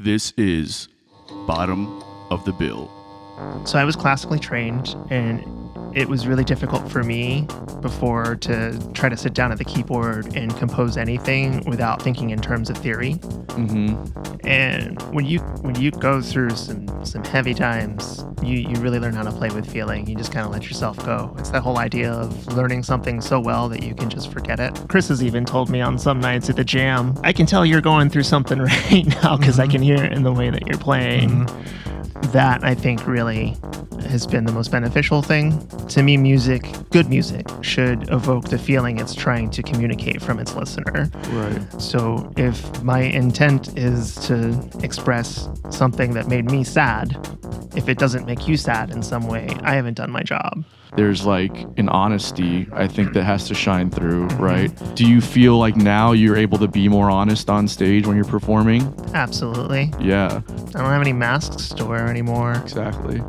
This is Bottom of the Bill. So I was classically trained, and it was really difficult for me before to try to sit down at the keyboard and compose anything without thinking in terms of theory. Mm-hmm. And when you go through some heavy times, you really learn how to play with feeling. You just kind of let yourself go. It's that whole idea of learning something so well that you can just forget it. Chris has even told me on some nights at the jam, I can tell you're going through something right now because I can hear it in the way that you're playing. That, I think, really has been the most beneficial thing. To me, good music, should evoke the feeling it's trying to communicate from its listener. Right. So if my intent is to express something that made me sad, if it doesn't make you sad in some way, I haven't done my job. There's like an honesty, I think, that has to shine through, right? Do you feel like now you're able to be more honest on stage when you're performing? Absolutely. Yeah. I don't have any masks to wear anymore. Exactly.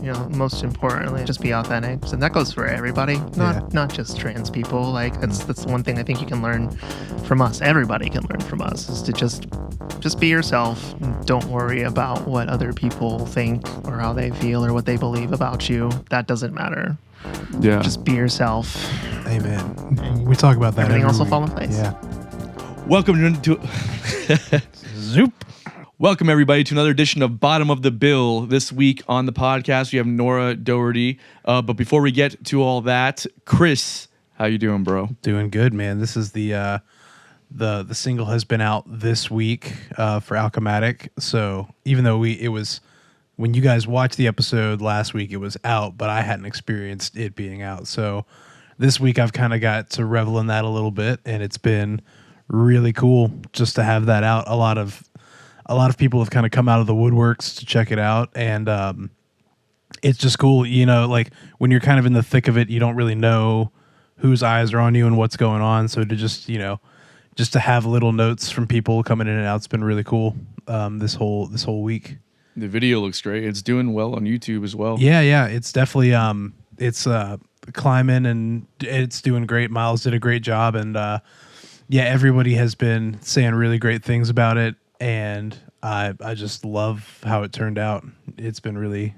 You know, most importantly, just be authentic. And that goes for everybody, not just trans people. Like that's one thing I think you can learn from us. Everybody can learn from us, is to just be yourself. Don't worry about what other people think or how they feel or what they believe about you. That doesn't matter. Yeah. Just be yourself. Amen. We talk about that. Everything else will week. fall in place. Yeah. Welcome to Zoop. Welcome everybody to another edition of Bottom of the Bill. This week on the podcast we have Norah Dougherty. But before we get to all that, Chris, how you doing, bro? Doing good, man. This is the single has been out this week for Alchematic. So even though it was when you guys watched the episode last week, it was out, but I hadn't experienced it being out. So this week I've kind of got to revel in that a little bit, and it's been really cool just to have that out. A lot of people have kind of come out of the woodworks to check it out, and it's just cool. You know, like when you're kind of in the thick of it, you don't really know whose eyes are on you and what's going on. So to just to have little notes from people coming in and out, it's been really cool. This whole week. The video looks great. It's doing well on YouTube as well. Yeah. It's definitely it's climbing and it's doing great. Miles did a great job, and everybody has been saying really great things about it. And I just love how it turned out. It's been really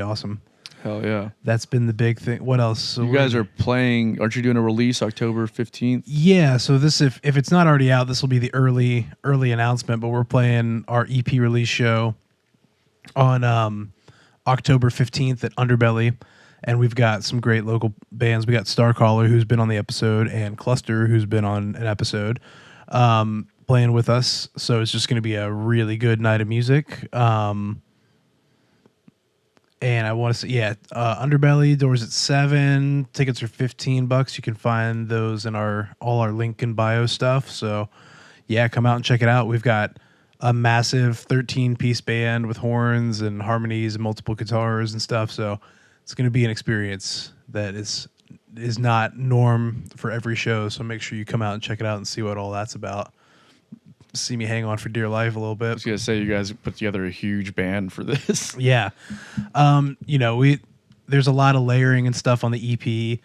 awesome. Hell yeah. That's been the big thing. What else? So you guys are playing, aren't you doing a release October 15th? Yeah, so this if it's not already out, this will be the early announcement, but we're playing our EP release show on October 15th at Underbelly, and we've got some great local bands. We got Starcaller, who's been on the episode, and Cluster, who's been on an episode. Playing with us, so it's just going to be a really good night of music. And I want to say, Underbelly, doors at 7, tickets are $15. You can find those in all our link in bio stuff. So yeah, come out and check it out. We've got a massive 13-piece band with horns and harmonies and multiple guitars and stuff. So it's going to be an experience that is not norm for every show. So make sure you come out and check it out and see what all that's about. See me hang on for dear life a little bit. I was gonna say, you guys put together a huge band for this. Yeah. There's a lot of layering and stuff on the EP,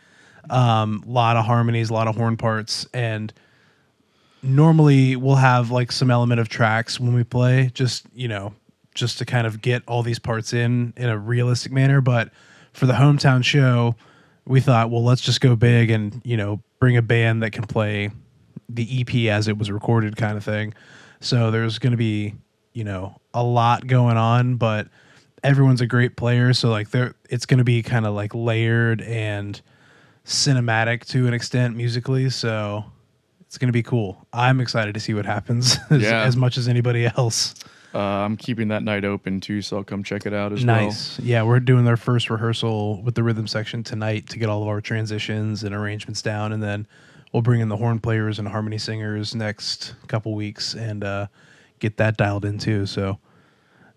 lot of harmonies, a lot of horn parts, and normally we'll have like some element of tracks when we play, just to kind of get all these parts in a realistic manner. But for the hometown show, we thought, well, let's just go big and bring a band that can play the EP as it was recorded, kind of thing. So there's going to be, a lot going on, but everyone's a great player. So like it's going to be kind of like layered and cinematic to an extent musically. So it's going to be cool. I'm excited to see what happens as much as anybody else. I'm keeping that night open too, so I'll come check it out as well. Nice. Yeah, we're doing our first rehearsal with the rhythm section tonight to get all of our transitions and arrangements down, and then we'll bring in the horn players and harmony singers next couple weeks and get that dialed in too. So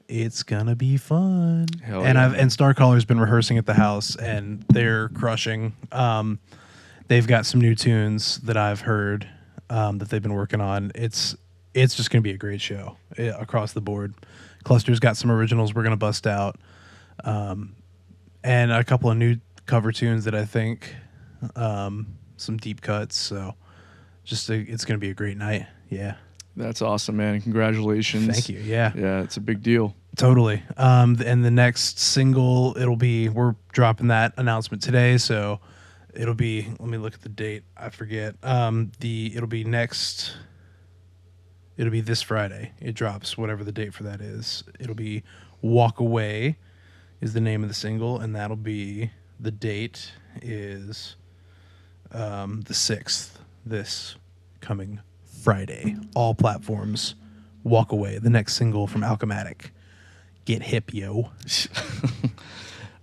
it's gonna be fun. Hell and yeah. and Starcaller's been rehearsing at the house, and they're crushing. They've got some new tunes that I've heard that they've been working on. It's just gonna be a great show across the board. Cluster's got some originals we're gonna bust out, and a couple of new cover tunes that I think. Some deep cuts, so it's going to be a great night. Yeah. That's awesome, man. Congratulations. Thank you. Yeah. Yeah, it's a big deal. Totally. And the next single, we're dropping that announcement today, so it'll be, let me look at the date. I forget. It'll be this Friday. It drops, whatever the date for that is. It'll be Walk Away is the name of the single, and that'll be, the date is the 6th, this coming Friday. All platforms, Walk Away, the next single from Alchematic. Get hip, yo.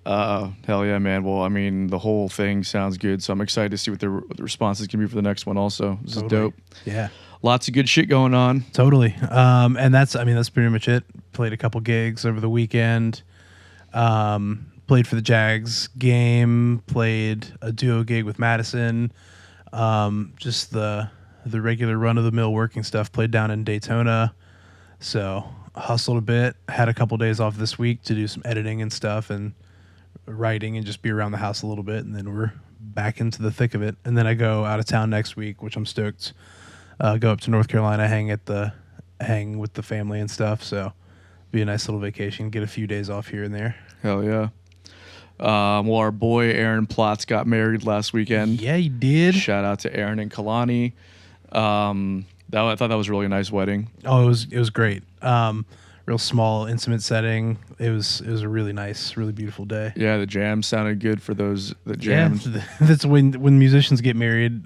Hell yeah, man. Well, I mean, the whole thing sounds good, so I'm excited to see what the responses can be for the next one also. This is dope. Yeah. Lots of good shit going on. Totally. And that's pretty much it. Played a couple gigs over the weekend. Played for the Jags game. Played a duo gig with Madison. Just the regular run-of-the-mill working stuff. Played down in Daytona. So hustled a bit. Had a couple days off this week to do some editing and stuff and writing and just be around the house a little bit. And then we're back into the thick of it. And then I go out of town next week, which I'm stoked. Go up to North Carolina, hang with the family and stuff. So be a nice little vacation. Get a few days off here and there. Hell yeah. Well, our boy Aaron Plotz got married last weekend. Yeah, he did. Shout out to Aaron and Kalani. I thought that was a really nice wedding. Oh, it was great. Real small, intimate setting. It was a really nice, really beautiful day. Yeah, the jam sounded good for those that jammed. Yeah, that's when musicians get married.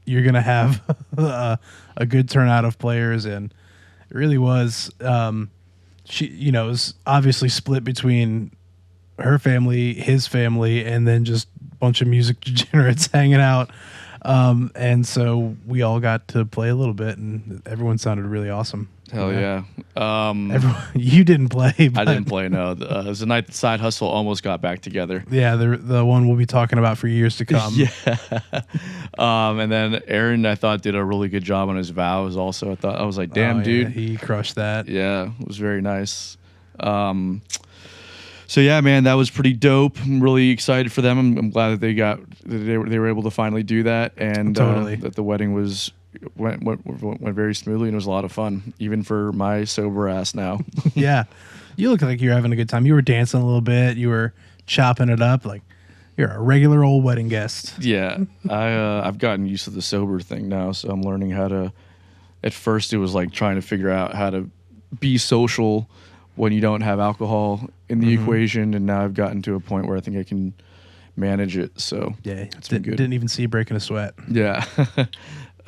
You're gonna have a good turnout of players, and it really was. It was obviously split between her family, his family, and then just a bunch of music degenerates hanging out. And so we all got to play a little bit, and everyone sounded really awesome. Hell yeah. You didn't play. I didn't play, no. It was the night that Side Hustle almost got back together. Yeah, the one we'll be talking about for years to come. Yeah. And then Aaron, I thought, did a really good job on his vows also. I was like, damn, dude. Yeah, he crushed that. Yeah, it was very nice. So yeah, man, that was pretty dope. I'm really excited for them. I'm glad that they were able to finally do that, and Totally. that the wedding went very smoothly, and it was a lot of fun, even for my sober ass now. Yeah, you look like you're having a good time. You were dancing a little bit. You were chopping it up like you're a regular old wedding guest. Yeah, I've gotten used to the sober thing now, so I'm learning how to. At first, it was like trying to figure out how to be social when you don't have alcohol in the equation, and now I've gotten to a point where I think I can manage it. So Yeah, it's been good. Didn't even see you breaking a sweat. Yeah.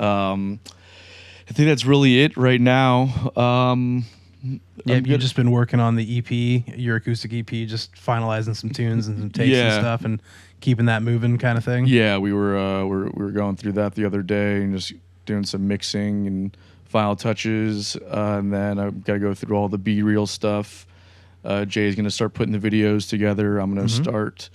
I think that's really it right now. You've just been working on the EP, your acoustic EP, just finalizing some tunes and some takes and stuff, and keeping that moving, kind of thing. Yeah, we were going through that the other day and just doing some mixing and final touches, and then I've got to go through all the B-reel stuff. Jay's going to start putting the videos together. I'm going to start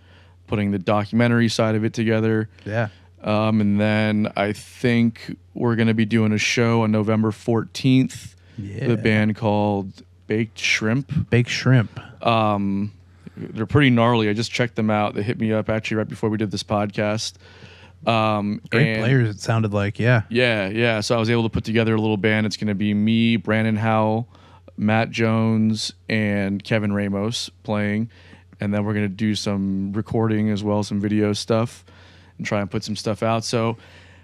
putting the documentary side of it together. Yeah. And then I think we're going to be doing a show on November 14th. Yeah. The band called Baked Shrimp. Baked Shrimp. They're pretty gnarly. I just checked them out. They hit me up actually right before we did this podcast. Great players, it sounded like. Yeah. Yeah. So I was able to put together a little band. It's going to be me, Brandon Howell, Matt Jones, and Kevin Ramos playing. And then we're going to do some recording as well, some video stuff, and try and put some stuff out. So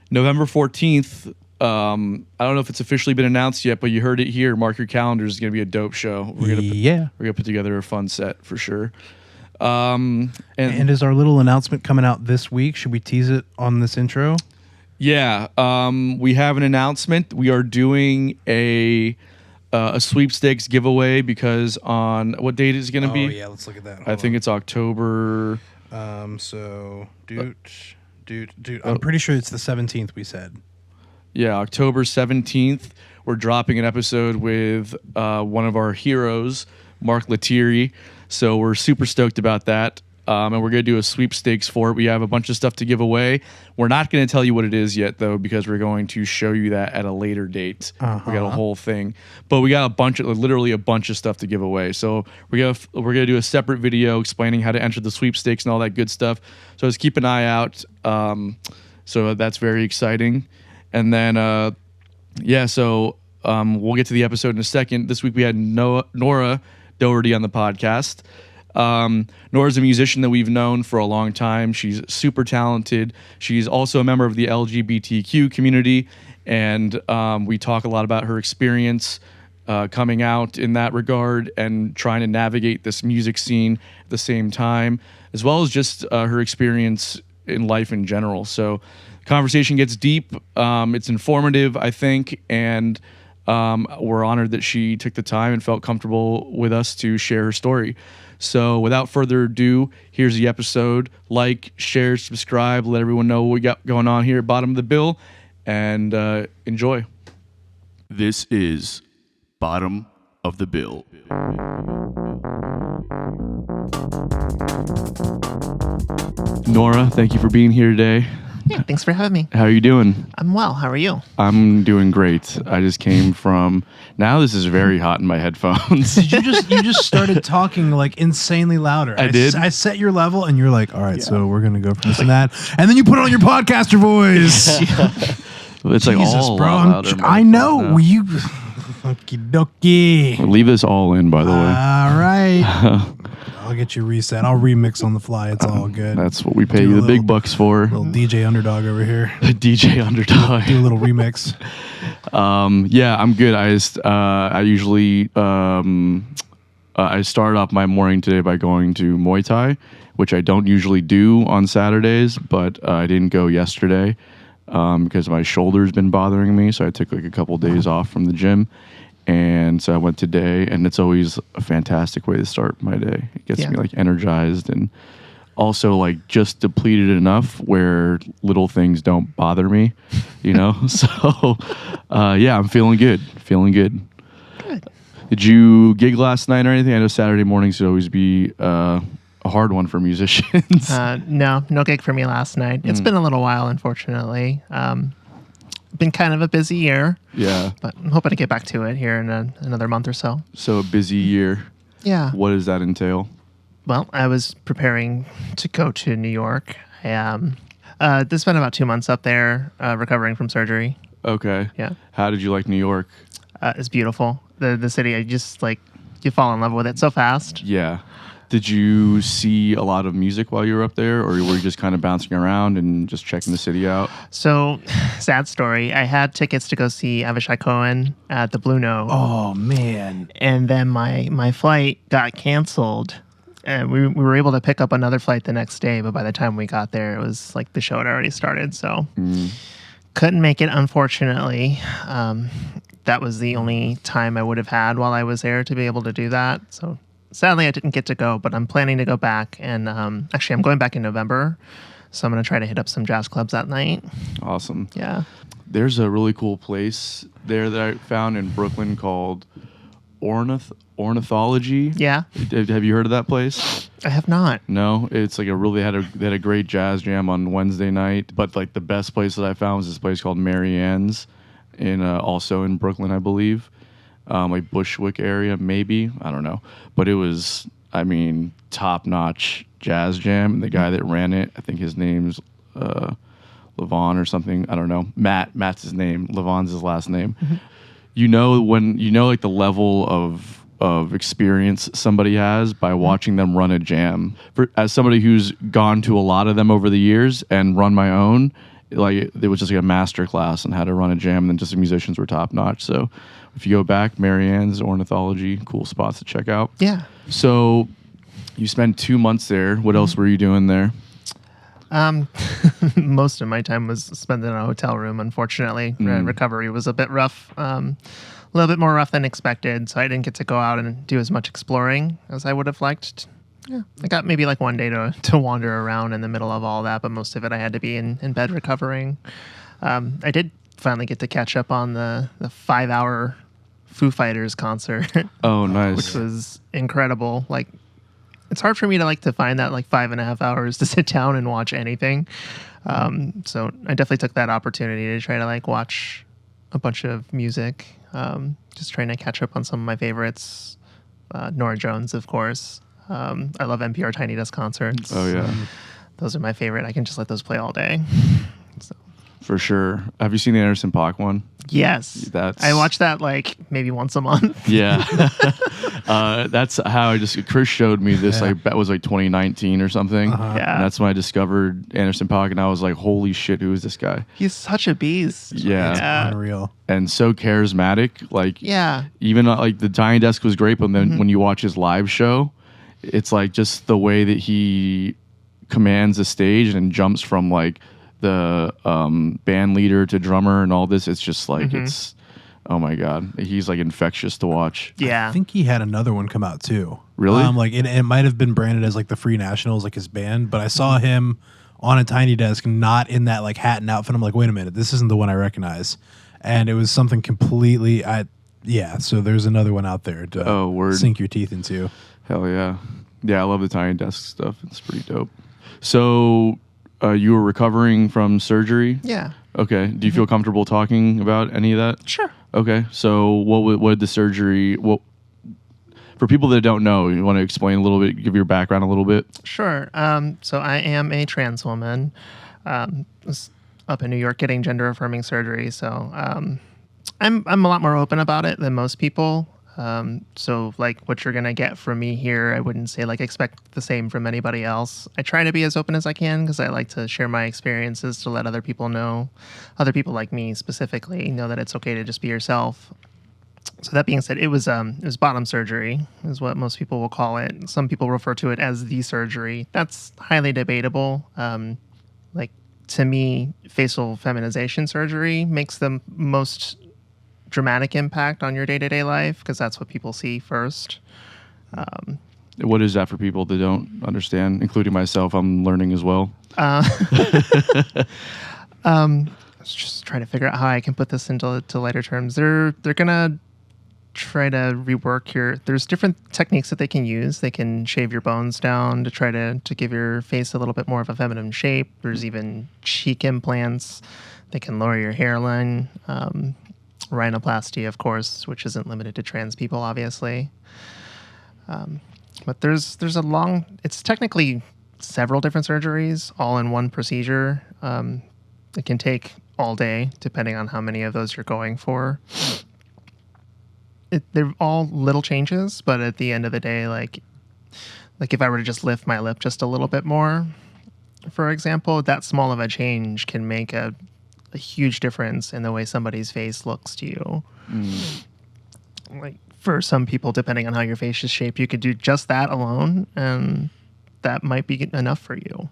November 14th, I don't know if it's officially been announced yet, but you heard it here. Mark your calendars. It's going to be a dope show. We're going to put together a fun set for sure. And is our little announcement coming out this week? Should we tease it on this intro? Yeah. We have an announcement. We are doing a sweepstakes giveaway because on what date is it going to be? Oh, yeah. Let's look at that. I think it's October. Dude. I'm pretty sure it's the 17th we said. Yeah, October 17th. We're dropping an episode with one of our heroes, Mark Lettieri. So we're super stoked about that. And we're going to do a sweepstakes for it. We have a bunch of stuff to give away. We're not going to tell you what it is yet, though, because we're going to show you that at a later date. We got a whole thing. But we got literally a bunch of stuff to give away. So we're gonna do a separate video explaining how to enter the sweepstakes and all that good stuff. So just keep an eye out. So that's very exciting. And then Yeah, so we'll get to the episode in a second. This week we had Norah Dougherty on the podcast. Nora's a musician that we've known for a long time. She's super talented. She's also a member of the LGBTQ community, and we talk a lot about her experience coming out in that regard and trying to navigate this music scene at the same time, as well as just her experience in life in general. So conversation gets deep. It's informative, I think, and we're honored that she took the time and felt comfortable with us to share her story. So without further ado, here's the episode. Like, share, subscribe, let everyone know what we got going on here at Bottom of the Bill, and enjoy. This is Bottom of the Bill. Norah, thank you for being here today. Yeah, thanks for having me. How are you doing? I'm well. How are you? I'm doing great. I just came from. Now this is very hot in my headphones. Did you just started talking like insanely louder? I did. I set your level, and you're like, all right, so we're gonna go from this and that, and then you put on your podcaster voice. It's like Jesus, all bro. louder. I know you. Okie dokie. Leave this all in, by the way. All right. I'll get you reset. I'll remix on the fly. It's all good. That's what we pay Do you a the big little- bucks for. Little DJ underdog over here. DJ Underdog. Do a little remix. Yeah, I'm good. I usually I started off my morning today by going to Muay Thai, which I don't usually do on Saturdays, but I didn't go yesterday because my shoulder's been bothering me. So I took like a couple days off from the gym. And so I went today, and it's always a fantastic way to start my day. It gets me like energized and also like just depleted enough where little things don't bother me, you know? So yeah, I'm feeling good. Good. Did you gig last night or anything? I know Saturday mornings should always be a hard one for musicians. No gig for me last night. It's been a little while, unfortunately. Been kind of a busy year. Yeah. But I'm hoping to get back to it here in another month or so. So a busy year. Yeah. What does that entail? Well, I was preparing to go to New York. I spent about 2 months up there recovering from surgery. Okay. Yeah. How did you like New York? It's beautiful. The city, I just like, you fall in love with it so fast. Yeah. Did you see a lot of music while you were up there, or were you just kind of bouncing around and just checking the city out? So, sad story. I had tickets to go see Avishai Cohen at the Blue Note. Oh man. And then my flight got canceled. And we were able to pick up another flight the next day, but by the time we got there, it was like the show had already started. So, couldn't make it, unfortunately. That was the only time I would have had while I was there to be able to do that. So, sadly, I didn't get to go, but I'm planning to go back. And actually, I'm going back in November. So I'm going to try to hit up some jazz clubs that night. Awesome. Yeah. There's a really cool place there that I found in Brooklyn called Ornithology. Yeah. Have you heard of that place? I have not. No, it's like they had a great jazz jam on Wednesday night. But like the best place that I found was this place called Mary Ann's also in Brooklyn, I believe. Like Bushwick area, maybe. I don't know. But it was, I mean, top-notch jazz jam. And the guy that ran it, I think his name's Levon or something. I don't know. Matt's his name. Levon's his last name. Mm-hmm. Like the level of experience somebody has by watching them run a jam. As somebody who's gone to a lot of them over the years and run my own, like it was just like a master class on how to run a jam, and then just the musicians were top notch. So if you go back, Mary Ann's, Ornithology, cool spots to check out. Yeah. So you spent 2 months there. What else were you doing there? Most of my time was spent in a hotel room, unfortunately. Recovery was a bit rough, a little bit more rough than expected, so I didn't get to go out and do as much exploring as I would have liked. Yeah, I got maybe like one day to wander around in the middle of all that, but most of it I had to be in bed recovering. I did finally get to catch up on the 5-hour Foo Fighters concert. Oh, nice. Which was incredible. Like, it's hard for me to find that like 5.5 hours to sit down and watch anything. So I definitely took that opportunity to try to watch a bunch of music. Just trying to catch up on some of my favorites. Norah Jones, of course. I love NPR Tiny Desk concerts. Oh yeah, those are my favorite. I can just let those play all day. So. For sure. Have you seen the Anderson .Paak one? Yes. I watch that like maybe once a month. Yeah. That's how Chris showed me this, Yeah. like, that was like 2019 or something. Yeah. And that's when I discovered Anderson .Paak, and I was like, holy shit, who is this guy? He's such a beast. Yeah. Unreal. And so charismatic. Like, Yeah. even like the Tiny Desk was great, but then when you watch his live show, it's like just the way that he commands the stage and jumps from like the band leader to drummer and all this. It's just like, it's, oh my God. He's like infectious to watch. Yeah. I think he had another one come out too. Really? Like it might have been branded as like the Free Nationals, like his band, but I saw him on a Tiny Desk, not in that like hat and outfit. I'm like, wait a minute, this isn't the one I recognize. And it was something completely, so there's another one out there to sink your teeth into. Hell yeah. Yeah, I love the Tiny Desk stuff. It's pretty dope. So you were recovering from surgery? Yeah. Okay. Do you feel comfortable talking about any of that? Sure. Okay. So what did the surgery, for people that don't know, you want to explain a little bit, give your background a little bit? Sure. So I am a trans woman. Was up in New York getting gender affirming surgery. So I'm a lot more open about it than most people. So like what you're going to get from me here, I wouldn't say like expect the same from anybody else. I try to be as open as I can because I like to share my experiences to let other people know, other people like me specifically, know that it's okay to just be yourself. So that being said, it was bottom surgery is what most people will call it. Some people refer to it as the surgery. That's highly debatable. Like to me, facial feminization surgery makes the most dramatic impact on your day-to-day life because that's what people see first. What is that for people that don't understand, including myself? I'm learning as well. I was just trying to figure out how I can put this into lighter terms. They're gonna try to rework there's different techniques that they can use. They can shave your bones down to try to give your face a little bit more of a feminine shape. There's even cheek implants. They can lower your hairline. Rhinoplasty, of course, which isn't limited to trans people, obviously. But there's it's technically several different surgeries all in one procedure. It can take all day, depending on how many of those you're going for. They're all little changes, but at the end of the day, like if I were to just lift my lip just a little bit more, for example, that small of a change can make a huge difference in the way somebody's face looks to you. Like for some people, depending on how your face is shaped, you could do just that alone, and that might be enough for you.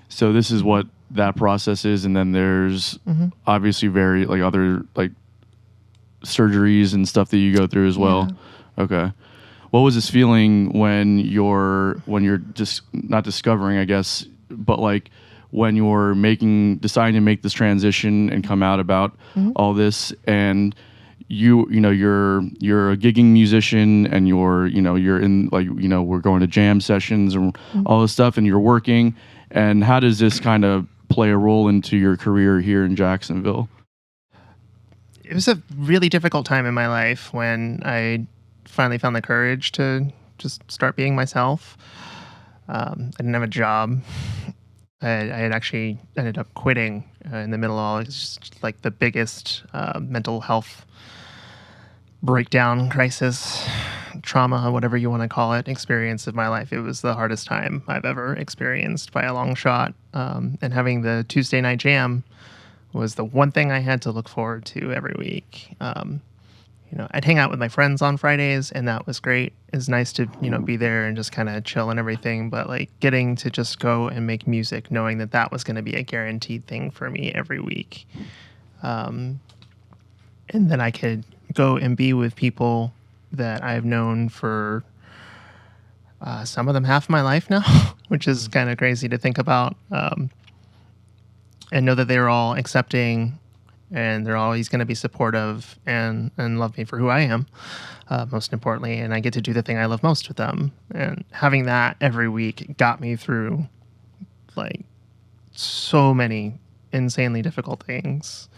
So this is what that process is, and then there's obviously other surgeries and stuff that you go through as well. Okay. What was this feeling when you're just not discovering, I guess, but like when you're deciding to make this transition and come out about all this, and you're a gigging musician, and you're in we're going to jam sessions and all this stuff, and you're working, and how does this kind of play a role into your career here in Jacksonville? It was a really difficult time in my life when I finally found the courage to just start being myself. I didn't have a job. I had actually ended up quitting in the middle of all. It's just like the biggest mental health breakdown, crisis, trauma, whatever you want to call it, experience of my life. It was the hardest time I've ever experienced by a long shot. And having the Tuesday night jam was the one thing I had to look forward to every week. I'd hang out with my friends on Fridays, and that was great. It's nice to, be there and just kind of chill and everything. But like getting to just go and make music, knowing that was going to be a guaranteed thing for me every week. And then I could go and be with people that I've known for some of them half my life now, which is kind of crazy to think about. And know that they're all accepting, and they're always going to be supportive and love me for who I am, most importantly. And I get to do the thing I love most with them. And having that every week got me through like so many insanely difficult things.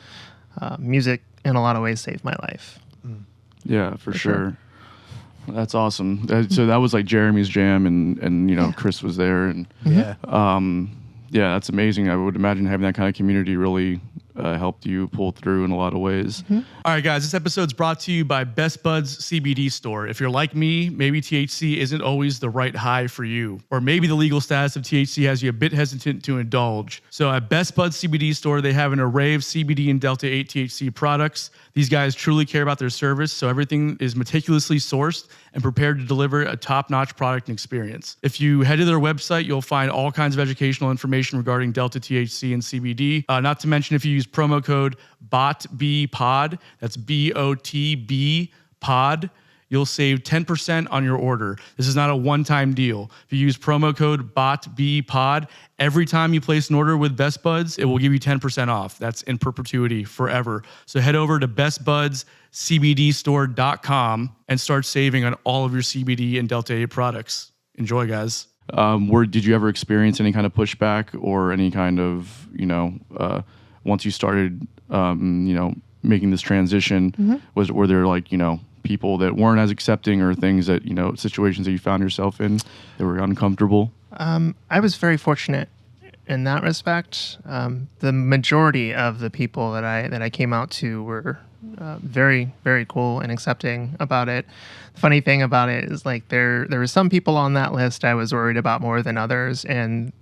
Music, in a lot of ways, saved my life. Yeah, for sure. That's awesome. So that was like Jeremy's jam, and Chris was there, and Yeah, that's amazing. I would imagine having that kind of community really helped you pull through in a lot of ways. Mm-hmm. All right, guys, this episode's brought to you by Best Buds CBD Store. If you're like me, maybe THC isn't always the right high for you, or maybe the legal status of THC has you a bit hesitant to indulge. So at Best Buds CBD Store, they have an array of CBD and Delta 8 THC products. These guys truly care about their service, so everything is meticulously sourced and prepared to deliver a top-notch product and experience. If you head to their website, you'll find all kinds of educational information regarding Delta THC and CBD. Not to mention, if you use promo code BotBPod, that's BOTB pod, you'll save 10% on your order. This is not a one-time deal. If you use promo code BotBPod, every time you place an order with Best Buds, it will give you 10% off. That's in perpetuity, forever. So head over to bestbudscbdstore.com and start saving on all of your CBD and Delta 8 products. Enjoy, guys. Did you ever experience any kind of pushback or any kind of, once you started, making this transition, were there like, people that weren't as accepting or things that, situations that you found yourself in that were uncomfortable? I was very fortunate in that respect. The majority of the people that I came out to were very, very cool and accepting about it. The funny thing about it is like there were some people on that list I was worried about more than others, and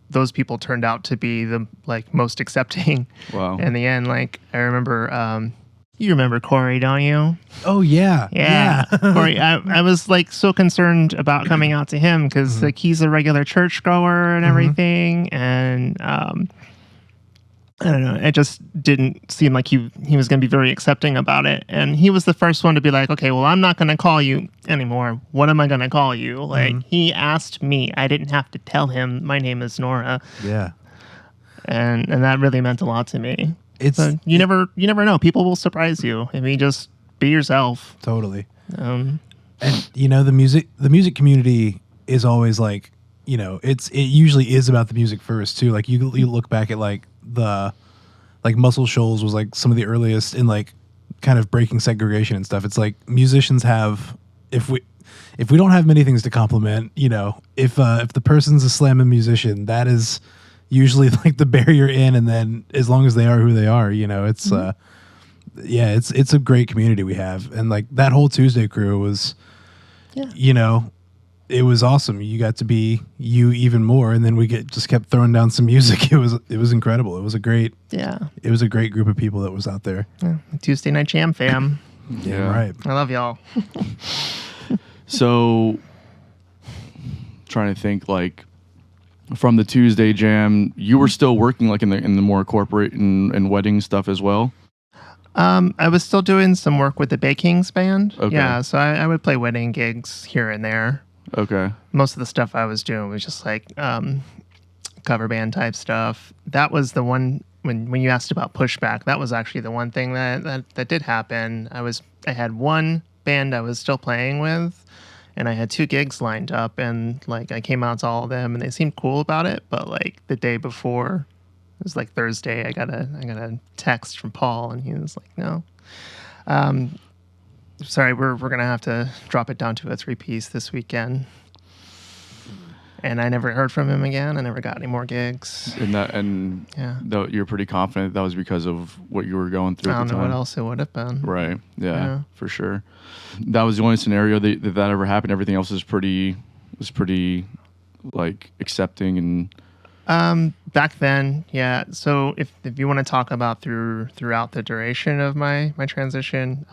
those people turned out to be the most accepting. Wow. In the end, I remember. You remember Corey, don't you? Oh yeah. Yeah. Corey, I was so concerned about coming out to him because he's a regular churchgoer and everything, and I don't know, it just didn't seem like he was going to be very accepting about it. And he was the first one to be like, okay, well, I'm not going to call you anymore. What am I going to call you? He asked me. I didn't have to tell him my name is Norah. Yeah. And that really meant a lot to me. So you never know. People will surprise you if you just be yourself. Totally. And the music community is always it usually is about the music first too. Like you look back at the Muscle Shoals was some of the earliest in kind of breaking segregation and stuff. It's musicians have, if we don't have many things to compliment, if the person's a slamming musician, that is usually the barrier in, and then as long as they are who they are, it's it's a great community we have. And that whole Tuesday crew was it was awesome. You got to be you even more, and then we just kept throwing down some music. It was incredible. It was a great group of people that was out there. Yeah. Tuesday Night Jam fam. Yeah, right. I love y'all. So trying to think from the Tuesday Jam, you were still working in the more corporate and wedding stuff as well? I was still doing some work with the Bay Kings band. Okay. Yeah, so I would play wedding gigs here and there. Okay. Most of the stuff I was doing was just cover band type stuff. That was the one when you asked about pushback. That was actually the one thing that did happen. I had one band I was still playing with, and I had 2 gigs lined up, and I came out to all of them, and they seemed cool about it. But the day before, it was Thursday, I got a text from Paul, and he was like, "No, sorry, we're gonna have to drop it down to a 3-piece this weekend." And I never heard from him again. I never got any more gigs. Though you're pretty confident that was because of what you were going through I at don't the know time. what else it would have been. Right. Yeah, for sure. That was the only scenario that ever happened. Everything else was pretty accepting and. Back then, yeah. So if you want to talk about throughout the duration of my transition,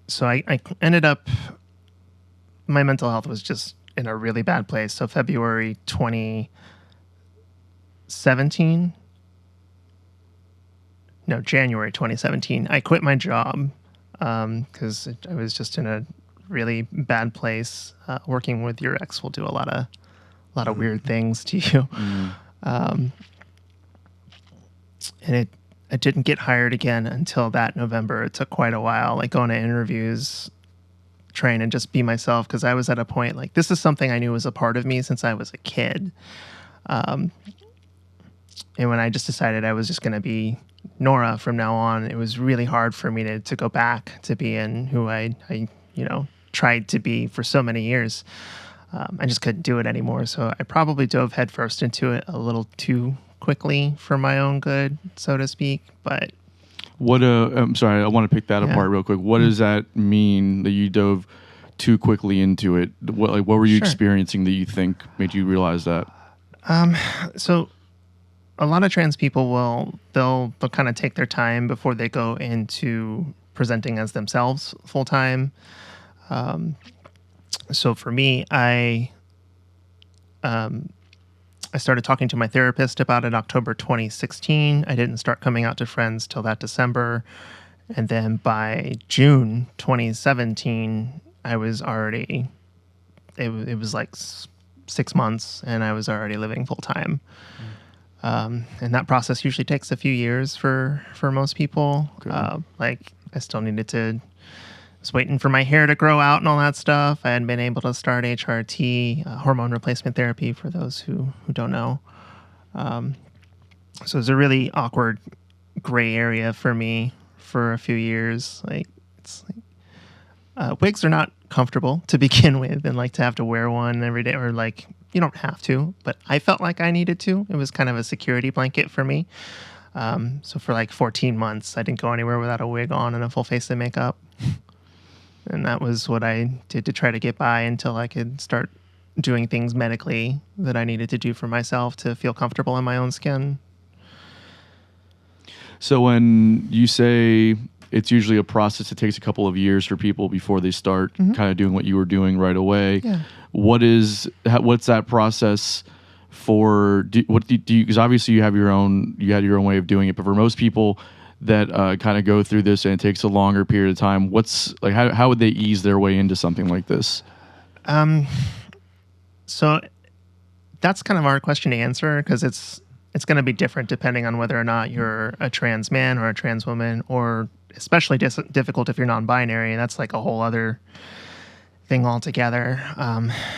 so I ended up, my mental health was just in a really bad place. So February 2017, no, January 2017, I quit my job because I was just in a really bad place. Working with your ex will do a lot of weird things to you. And I didn't get hired again until that November. It took quite a while, going to interviews, trying and just be myself, because I was at a point this is something I knew was a part of me since I was a kid. And when I just decided I was just going to be Norah from now on, it was really hard for me to go back to being who I tried to be for so many years. I just couldn't do it anymore. So I probably dove headfirst into it a little too quickly for my own good, so to speak. But I'm sorry, I want to pick that Yeah. apart real quick. What does that mean that you dove too quickly into it? What were you Sure. experiencing that you think made you realize that? So a lot of trans people they'll kind of take their time before they go into presenting as themselves full time. So for me, I started talking to my therapist about it October 2016. I didn't start coming out to friends till that December. And then by June 2017, I was already, it was like 6 months and I was already living full time. And that process usually takes a few years for most people. Okay. Like I still needed to, was waiting for my hair to grow out and all that stuff. I had been able to start HRT, hormone replacement therapy, for those who don't know. So it was a really awkward gray area for me for a few years. Like wigs are not comfortable to begin with, and like to have to wear one every day, or like you don't have to, but I felt like I needed to. It was kind of a security blanket for me. So for like 14 months, I didn't go anywhere without a wig on and a full face of makeup. And that was what I did to try to get by until I could start doing things medically that I needed to do for myself to feel comfortable in my own skin. So when you say it's usually a process that takes a couple of years for people before they start kind of doing what you were doing right away, Yeah. what's that process for? Because obviously you had your own way of doing it, but for most people that kind of go through this and it takes a longer period of time, what's like how would they ease their way into something like this? So that's kind of a hard question to answer, because it's going to be different depending on whether or not you're a trans man or a trans woman, or especially difficult if you're non-binary. That's like a whole other thing altogether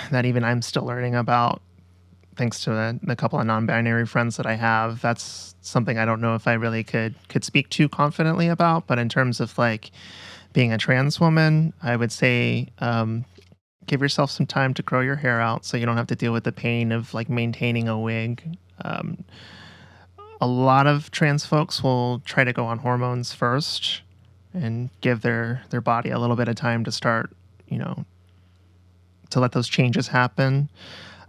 that even I'm still learning about, thanks to the couple of non-binary friends that I have. That's something I don't know if I really could speak too confidently about. But in terms of like being a trans woman, I would say give yourself some time to grow your hair out so you don't have to deal with the pain of like maintaining a wig. A lot of trans folks will try to go on hormones first and give their body a little bit of time to start, to let those changes happen.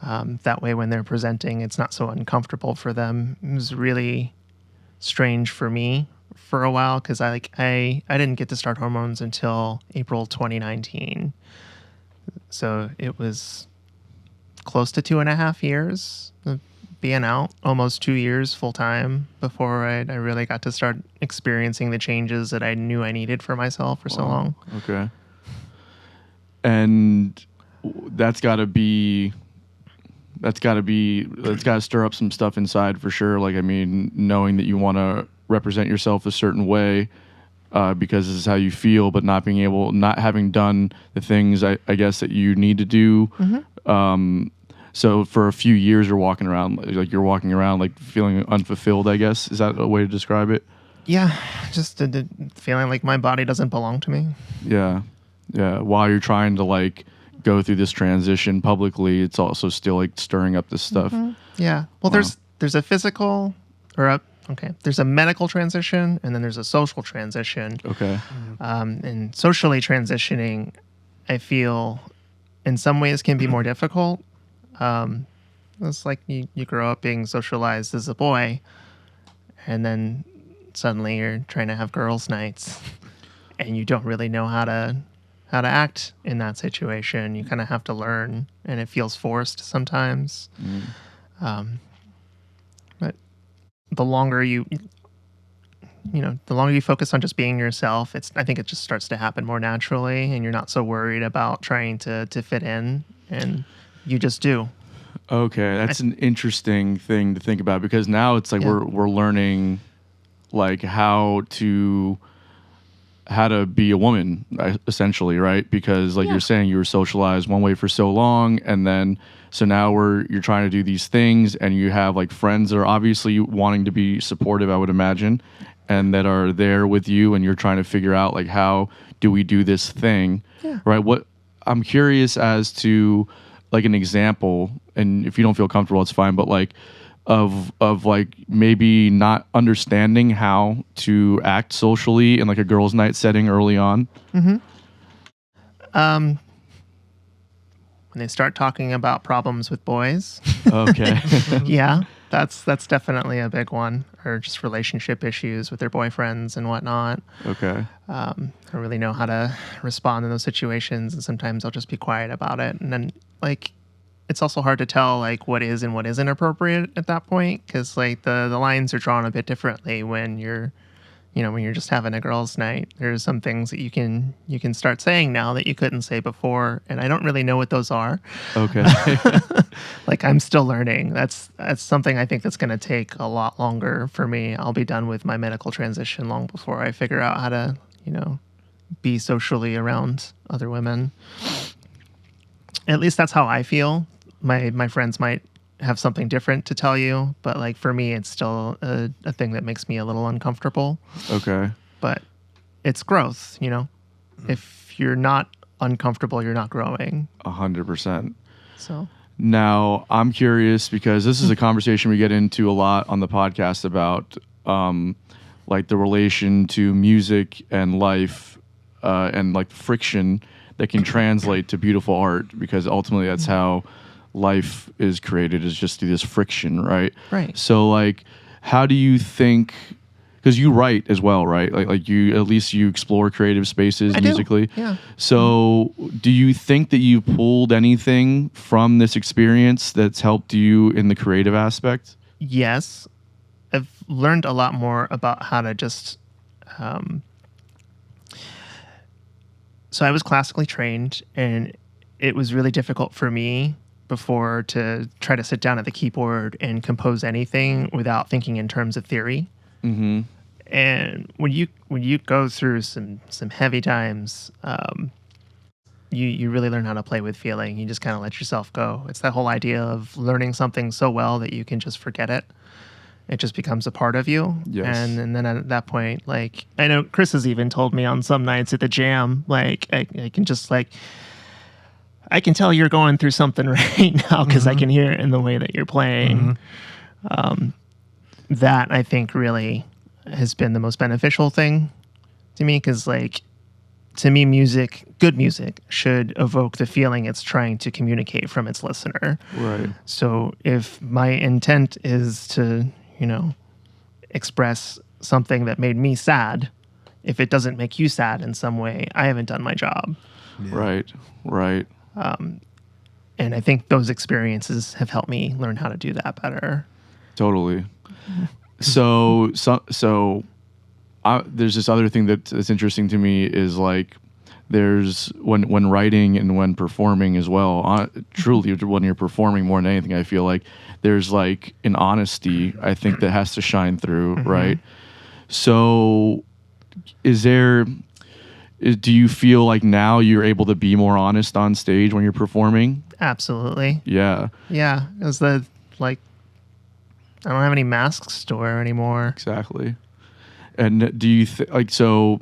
That way, when they're presenting, it's not so uncomfortable for them. It was really strange for me for a while, because I didn't get to start hormones until April 2019. So it was close to 2.5 years of being out, almost 2 years full time, before I really got to start experiencing the changes that I knew I needed for myself for so long. Okay. And that's got to stir up some stuff inside for sure. Like, I mean, knowing that you want to represent yourself a certain way because this is how you feel, but not having done the things I guess that you need to do. So for a few years you're walking around like feeling unfulfilled, I guess. Is that a way to describe it? Yeah, just feeling like my body doesn't belong to me. Yeah. While you're trying to like go through this transition publicly, it's also still like stirring up this stuff. Yeah. Well, there's a physical there's a medical transition, and then there's a social transition. Okay. And socially transitioning, I feel in some ways can be more difficult. It's like you grow up being socialized as a boy, and then suddenly you're trying to have girls' nights, and you don't really know how to act in that situation. You kind of have to learn, and it feels forced sometimes. But the longer you focus on just being yourself, I think it just starts to happen more naturally, and you're not so worried about trying to fit in, and you just do. Okay, that's an interesting thing to think about, because now it's like we're learning like how to be a woman, essentially, right? Because like you're saying, you were socialized one way for so long, and then so now you're trying to do these things, and you have like friends that are obviously wanting to be supportive, I would imagine, and that are there with you, and you're trying to figure out like, how do we do this thing, right? What I'm curious as to, like an example, and if you don't feel comfortable, it's fine, but like of like maybe not understanding how to act socially in like a girls' night setting early on? When they start talking about problems with boys, Okay. yeah, that's definitely a big one. Or just relationship issues with their boyfriends and whatnot. Okay. I don't really know how to respond in those situations, and sometimes I'll just be quiet about it. And then, like, it's also hard to tell like what is and what isn't appropriate at that point, because like the lines are drawn a bit differently when you're, when you're just having a girls' night. There's some things that you can start saying now that you couldn't say before, and I don't really know what those are. Okay. Like, I'm still learning. That's something I think that's going to take a lot longer for me. I'll be done with my medical transition long before I figure out how to, be socially around other women. At least that's how I feel. My friends might have something different to tell you, but like for me, it's still a thing that makes me a little uncomfortable. Okay. But it's growth, If you're not uncomfortable, you're not growing. 100%. So Now, I'm curious because this is a conversation we get into a lot on the podcast about like the relation to music and life and like friction that can translate to beautiful art, because ultimately that's how life is created, is just through this friction, right? Right. So like, how do you think, because you write as well, right? Like you, at least you explore creative spaces I do. musically. Yeah. So do you think that you pulled anything from this experience that's helped you in the creative aspect? Yes. I've learned a lot more about how to just... So I was classically trained, and it was really difficult for me before to try to sit down at the keyboard and compose anything without thinking in terms of theory. Mm-hmm. And when you go through some heavy times, you really learn how to play with feeling. You just kind of let yourself go. It's that whole idea of learning something so well that you can just forget it. It just becomes a part of you. Yes. And then at that point, like, I know Chris has even told me on some nights at the jam, like, I can just like, I can tell you're going through something right now because I can hear it in the way that you're playing. That I think really has been the most beneficial thing to me, because like, to me, good music should evoke the feeling it's trying to communicate from its listener. Right. So if my intent is to, express something that made me sad, if it doesn't make you sad in some way, I haven't done my job. Yeah. Right. And I think those experiences have helped me learn how to do that better. Totally. So there's this other thing that's interesting to me is like, there's when writing and when performing as well, truly when you're performing more than anything, I feel like there's like an honesty, I think, that has to shine through, right? So do you feel like now you're able to be more honest on stage when you're performing? Absolutely. Yeah. Yeah. It's I don't have any masks to wear anymore. Exactly. And do you so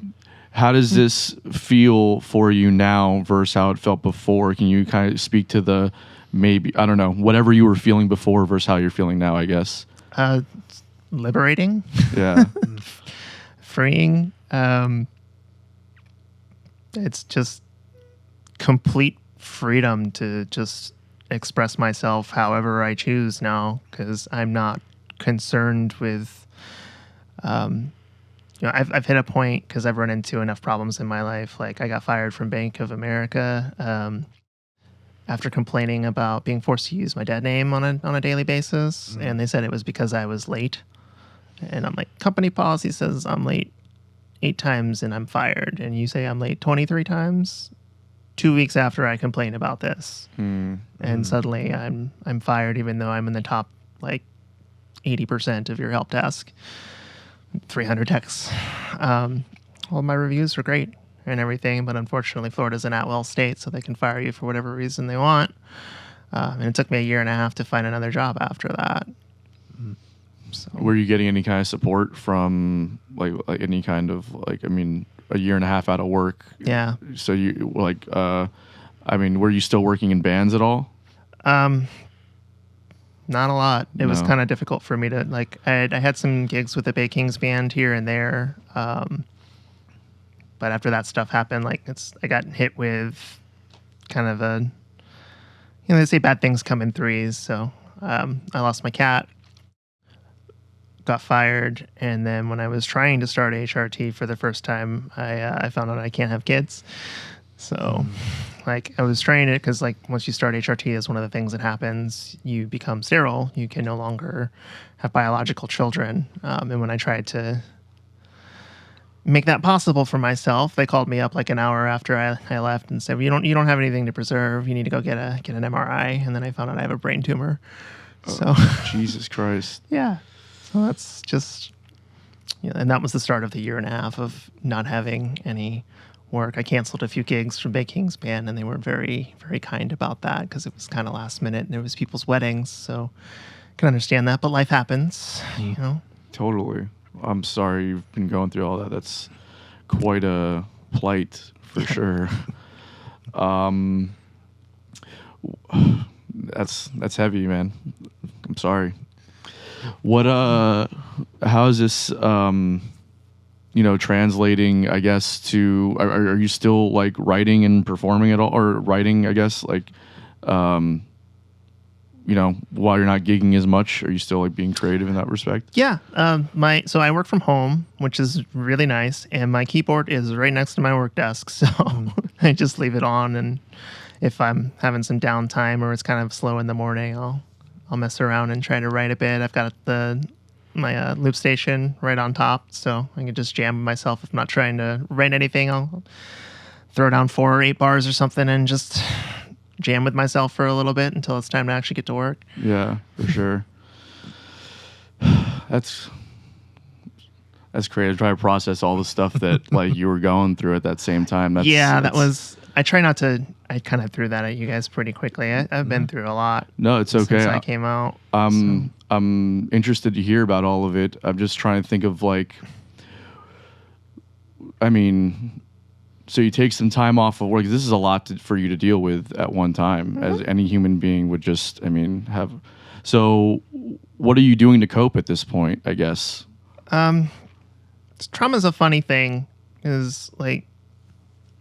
how does this feel for you now versus how it felt before? Can you kind of speak to the, maybe, I don't know, whatever you were feeling before versus how you're feeling now, I guess? Liberating. Yeah. Freeing. It's just complete freedom to just express myself however I choose now, because I'm not concerned with... I've hit a point, because I've run into enough problems in my life. Like, I got fired from Bank of America after complaining about being forced to use my dead name on a daily basis, and they said it was because I was late. And I'm like, company policy says I'm late 8 times and I'm fired, and you say I'm late 23 times 2 weeks after I complain about this, and suddenly I'm fired, even though I'm in the top like 80% of your help desk. 300 texts. Well, my reviews were great and everything, but unfortunately Florida's an at-will state, so they can fire you for whatever reason they want. And it took me a year and a half to find another job after that. So, were you getting any kind of support from like any kind of like, I mean, a year and a half out of work? Yeah. So you like, were you still working in bands at all? Not a lot. It was No. kind of difficult for me to like. I had some gigs with the Bay Kings band here and there, but after that stuff happened, like I got hit with kind of a, they say bad things come in threes. So I lost my cat, got fired, and then when I was trying to start HRT for the first time, I found out I can't have kids. So, like, I was trying it because, like, once you start HRT, is one of the things that happens. You become sterile. You can no longer have biological children. And when I tried to make that possible for myself, they called me up like an hour after I left and said, well, you don't have anything to preserve. You need to go get an MRI. And then I found out I have a brain tumor. So, Jesus Christ. yeah. So that's just, and that was the start of the year and a half of not having any work. I canceled a few gigs from Bay King's band, and they were very, very kind about that because it was kind of last minute and there was people's weddings. So I can understand that, but life happens, Totally. I'm sorry you've been going through all that. That's quite a plight for sure. That's heavy, man. I'm sorry. What how is this translating, I guess, to are you still like writing and performing at all, or writing, I guess, like while you're not gigging as much, are you still like being creative in that respect? Yeah. So I work from home, which is really nice, and my keyboard is right next to my work desk, so I just leave it on, and if I'm having some downtime or it's kind of slow in the morning, I'll mess around and try to write a bit. I've got my loop station right on top, so I can just jam with myself. If I'm not trying to write anything, I'll throw down 4 or 8 bars or something and just jam with myself for a little bit until it's time to actually get to work. Yeah, for sure. That's creative. Try to process all the stuff that like you were going through at that same time. I try not to. I kind of threw that at you guys pretty quickly. I've been through a lot. No, it's okay. Since I came out. I'm interested to hear about all of it. I'm just trying to think of like, so you take some time off of work. This is a lot for you to deal with at one time, as any human being would just, have. So what are you doing to cope at this point, I guess? Trauma is a funny thing, is like,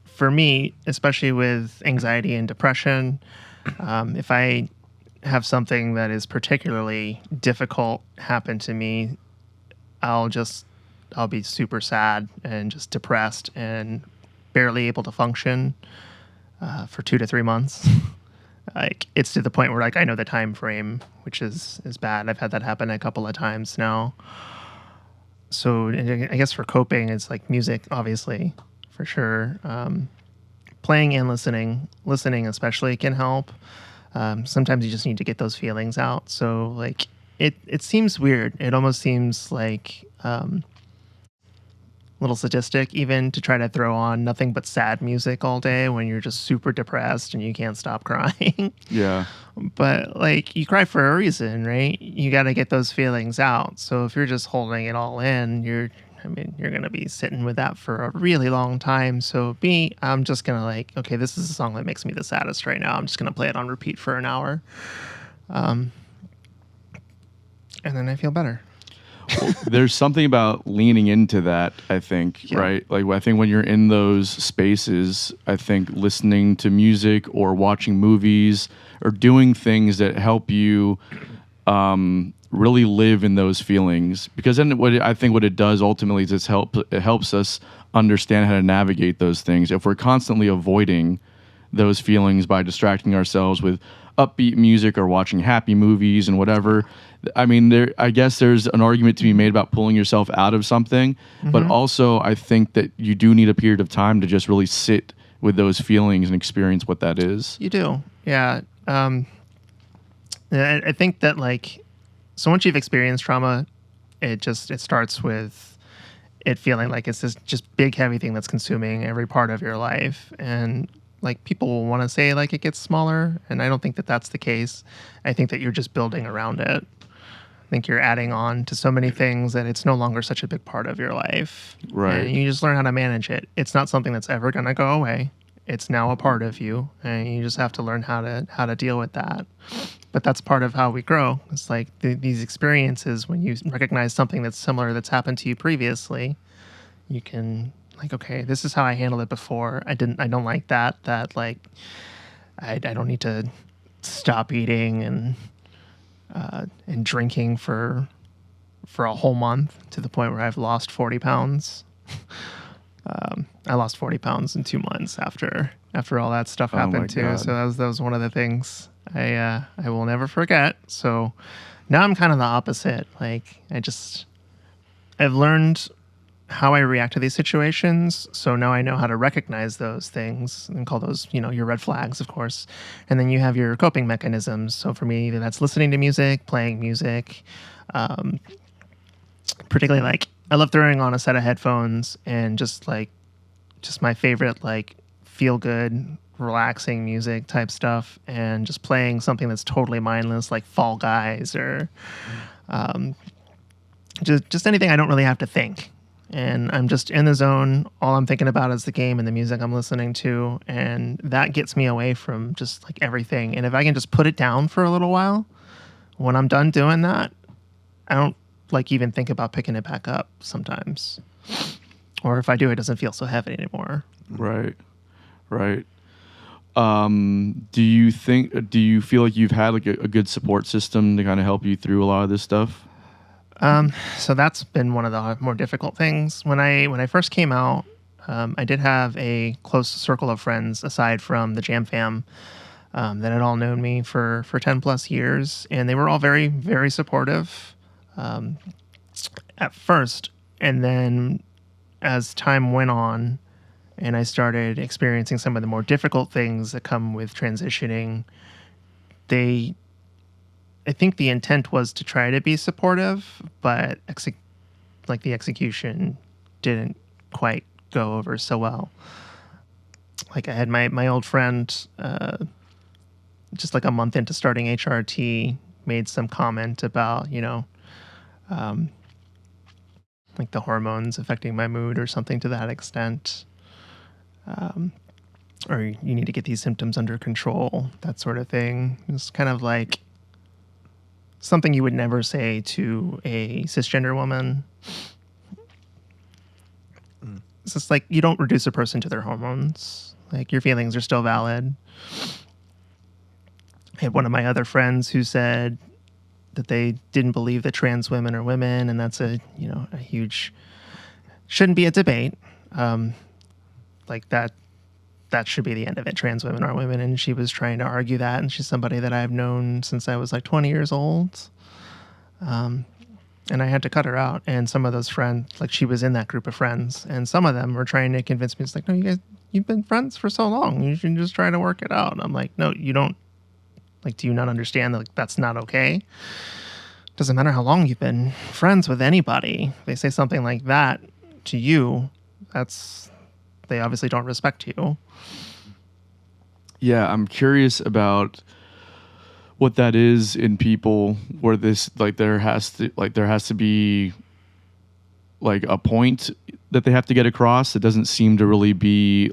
for me, especially with anxiety and depression, if I have something that is particularly difficult happen to me, I'll be super sad and just depressed and barely able to function for 2 to 3 months. Like, it's to the point where like I know the time frame, which is bad. I've had that happen a couple of times now. So I guess for coping, it's like music, obviously, for sure. Playing and listening especially can help. Sometimes you just need to get those feelings out. So like it seems weird. It almost seems like a little sadistic even to try to throw on nothing but sad music all day when you're just super depressed and you can't stop crying. Yeah. But like, you cry for a reason, right? You got to get those feelings out. So if you're just holding it all in, you're going to be sitting with that for a really long time. So I'm just going to like, okay, this is a song that makes me the saddest right now. I'm just going to play it on repeat for an hour. And then I feel better. Well, there's something about leaning into that, I think, right? Like, I think when you're in those spaces, I think listening to music or watching movies or doing things that help you really live in those feelings, because then what it does ultimately is it helps us understand how to navigate those things. If we're constantly avoiding those feelings by distracting ourselves with upbeat music or watching happy movies and whatever, I guess there's an argument to be made about pulling yourself out of something, but also I think that you do need a period of time to just really sit with those feelings and experience what that is. You do, yeah. I think that like, so once you've experienced trauma, it starts with it feeling like it's this just big heavy thing that's consuming every part of your life, and like people will want to say like it gets smaller, and I don't think that that's the case. I think that you're just building around it. I think you're adding on to so many things that it's no longer such a big part of your life. Right. And you just learn how to manage it. It's not something that's ever going to go away. It's now a part of you, and you just have to learn how to deal with that. But that's part of how we grow. It's like these experiences, when you recognize something that's similar that's happened to you previously, you can like, okay, this is how I handled it before. I don't like that. That like, I don't need to stop eating and drinking for a whole month to the point where I've lost 40 pounds. I lost 40 pounds in 2 months after all that stuff happened too. God. So that was one of the things I will never forget. So now I'm kind of the opposite. Like I've learned how I react to these situations. So now I know how to recognize those things and call those, your red flags, of course. And then you have your coping mechanisms. So for me, that's listening to music, playing music, particularly like I love throwing on a set of headphones and just my favorite, like feel good, relaxing music type stuff, and just playing something that's totally mindless, like Fall Guys or just anything I don't really have to think. And I'm just in the zone. All I'm thinking about is the game and the music I'm listening to. And that gets me away from just like everything. And if I can just put it down for a little while, when I'm done doing that, I don't like even think about picking it back up sometimes. Or if I do, it doesn't feel so heavy anymore. Right. Do you feel like you've had like a good support system to kind of help you through a lot of this stuff? So that's been one of the more difficult things. When I first came out, I did have a close circle of friends aside from the Jam Fam that had all known me for 10 plus years, and they were all very, very supportive at first. And then as time went on and I started experiencing some of the more difficult things that come with transitioning, I think the intent was to try to be supportive, but the execution didn't quite go over so well. Like I had my old friend, just like a month into starting HRT, made some comment about, like the hormones affecting my mood or something to that extent. Or you need to get these symptoms under control, that sort of thing. It's kind of like something you would never say to a cisgender woman. It's just like, you don't reduce a person to their hormones. Like, your feelings are still valid. I had one of my other friends who said that they didn't believe that trans women are women, and that's a huge, shouldn't be a debate. Like that should be the end of it. Trans women are women. And she was trying to argue that. And she's somebody that I've known since I was like 20 years old. And I had to cut her out. And some of those friends, like she was in that group of friends. And some of them were trying to convince me, it's like, no, you guys, you've been friends for so long. You should just try to work it out. And I'm like, no, you don't. Like, do you not understand that like, that's not okay? Doesn't matter how long you've been friends with anybody. They say something like that to you, they obviously don't respect you. Yeah, I'm curious about what that is in people where this there has to be like a point that they have to get across. It doesn't seem to really be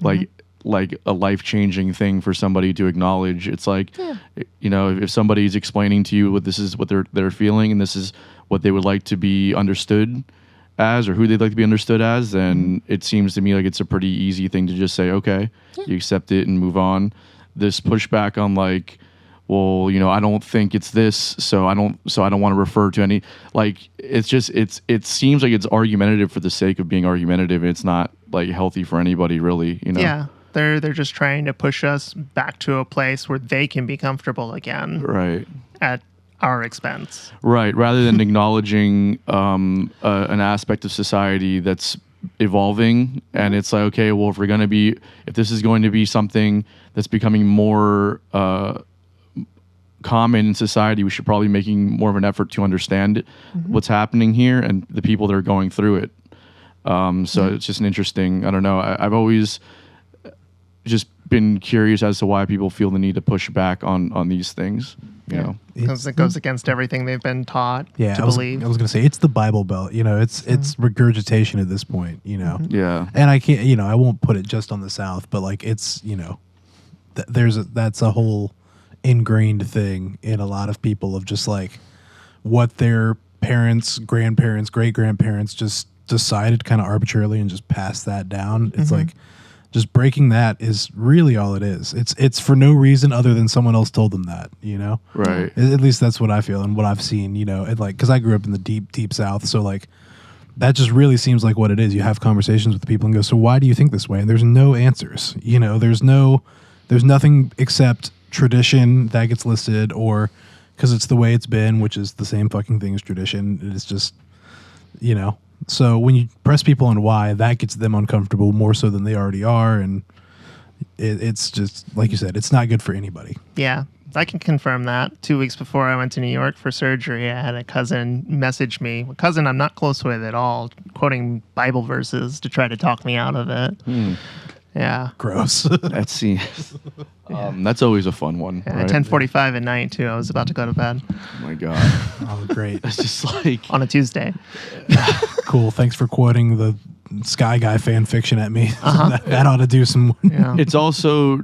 like a life-changing thing for somebody to acknowledge. It's like, if somebody's explaining to you what they're feeling and this is what they would like to be understood as, or who they'd like to be understood as, then it seems to me like it's a pretty easy thing to just say, okay, you accept it and move on. This pushback on like, well, I don't think it's this, so I don't want to refer to any, like, it seems like it's argumentative for the sake of being argumentative. It's not like healthy for anybody really, Yeah. They're just trying to push us back to a place where they can be comfortable again. Right. At our expense. Right. Rather than acknowledging an aspect of society that's evolving, and it's like, okay, well, if this is going to be something that's becoming more common in society, we should probably be making more of an effort to understand what's happening here and the people that are going through it. It's just an interesting, I don't know. I've always just been curious as to why people feel the need to push back on these things. you know. Because it goes against everything they've been taught Yeah, to I was believe. going to say it's the Bible Belt. You know, it's regurgitation at this point. You know, Yeah. and I can't. You know, I won't put it just on the South, but like it's that's a whole ingrained thing in a lot of people of just like what their parents, grandparents, great grandparents just decided kind of arbitrarily and just passed that down. It's like just breaking that is really all it is. It's for no reason other than someone else told them that, you know? Right. At least that's what I feel and what I've seen, you know, and like, cause I grew up in the deep South. So like, that just really seems like what it is. You have conversations with people and go, so why do you think this way? And there's no answers, you know, there's nothing except tradition that gets listed or because it's the way it's been, which is the same fucking thing as tradition. It's just, you know, so when you press people on why, that gets them uncomfortable more so than they already are. And it's just, like you said, it's not good for anybody. Yeah, I can confirm that. 2 weeks before I went to New York for surgery, I had a cousin message me, a cousin I'm not close with at all, quoting Bible verses to try to talk me out of it. Yeah. Gross. That's always a fun one. Yeah, Right? 10:45 at night, too. I was about to go to bed Oh my God. Oh, great. It's just like, on a Tuesday. Cool. Thanks for quoting the Sky Guy fan fiction at me. That ought to do some. Yeah. it's also,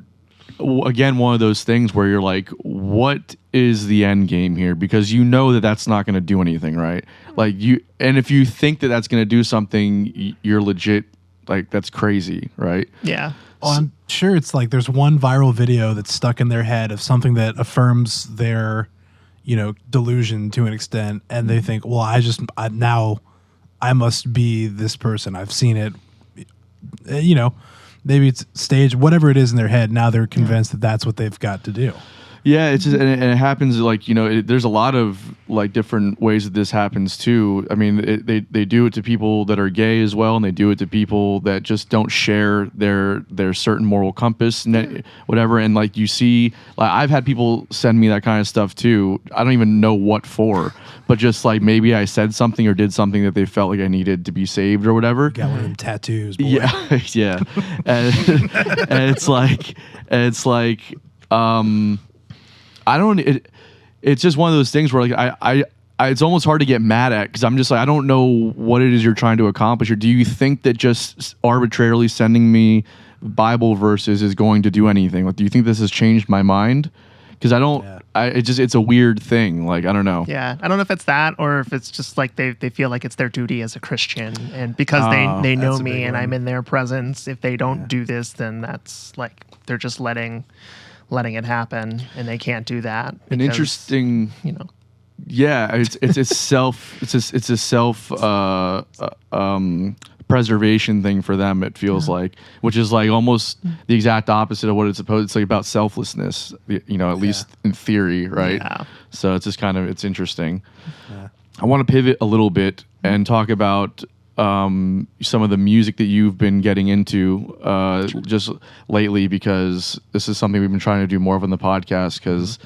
again, one of those things where you're like, what is the end game here? Because you know that that's not going to do anything, right? Like and if you think that that's going to do something, you're legit, like, that's crazy, right? Yeah. Oh, I'm sure it's like there's one viral video that's stuck in their head of something that affirms their, you know, delusion to an extent, and they think, well, now I must be this person. I've seen it. You know, maybe it's staged, whatever it is in their head. Now they're convinced that that's what they've got to do. Yeah, it's just, and it happens like, you know, there's a lot of like different ways that this happens too. I mean, they do it to people that are gay as well, and they do it to people that just don't share their certain moral compass and whatever. And like you see, like I've had people send me that kind of stuff too. I don't even know what for, but just like maybe I said something or did something that they felt like I needed to be saved or whatever. Got one of them tattoos. Boy. Yeah, yeah, and it's like. I don't. It's just one of those things where like I it's almost hard to get mad at because I'm just like I don't know what it is you're trying to accomplish. Or do you think that just arbitrarily sending me Bible verses is going to do anything? Like, do you think this has changed my mind? Because I don't. Yeah. It's a weird thing. Like I don't know. Yeah, I don't know if it's that or if it's just like they feel like it's their duty as a Christian, and because they know me and I'm in their presence. If they don't do this, then that's like they're just letting it happen, and they can't do that. Because, an interesting, you know. Yeah, it's a self preservation thing for them. It feels like, which is like almost the exact opposite of what it's supposed. It's like about selflessness, you know, at least in theory, right? Yeah. So it's just kind of it's interesting. Yeah. I want to pivot a little bit and talk about some of the music that you've been getting into just lately, because this is something we've been trying to do more of on the podcast, because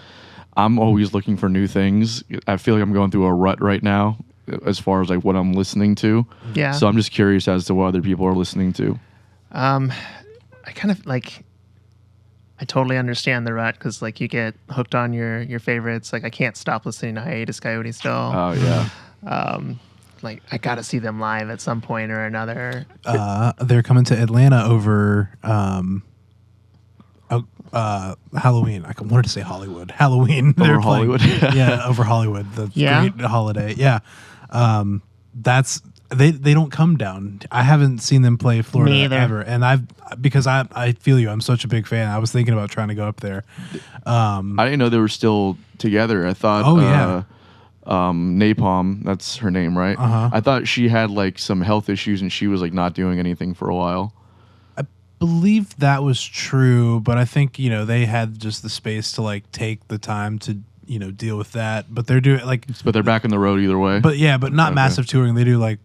I'm always looking for new things. I feel like I'm going through a rut right now as far as like what I'm listening to. Yeah. So I'm just curious as to what other people are listening to. I kind of like, I totally understand the rut because like you get hooked on your favorites. Like I can't stop listening to Hiatus Coyote still. Oh yeah. Like I gotta see them live at some point or another. They're coming to Atlanta over Halloween. I wanted to say Hollywood. Halloween. Over Hollywood. Yeah, over Hollywood. The great holiday. Yeah. That's they don't come down. I haven't seen them play Florida ever, and because I feel you. I'm such a big fan. I was thinking about trying to go up there. I didn't know they were still together. I thought. Oh yeah. Napalm, that's her name, right? I thought she had like some health issues and she was like not doing anything for a while. I believe that was true, but I think, you know, they had just the space to like take the time to, you know, deal with that. But they're doing like, but they're back on the road either way. But yeah, but not massive touring. They do like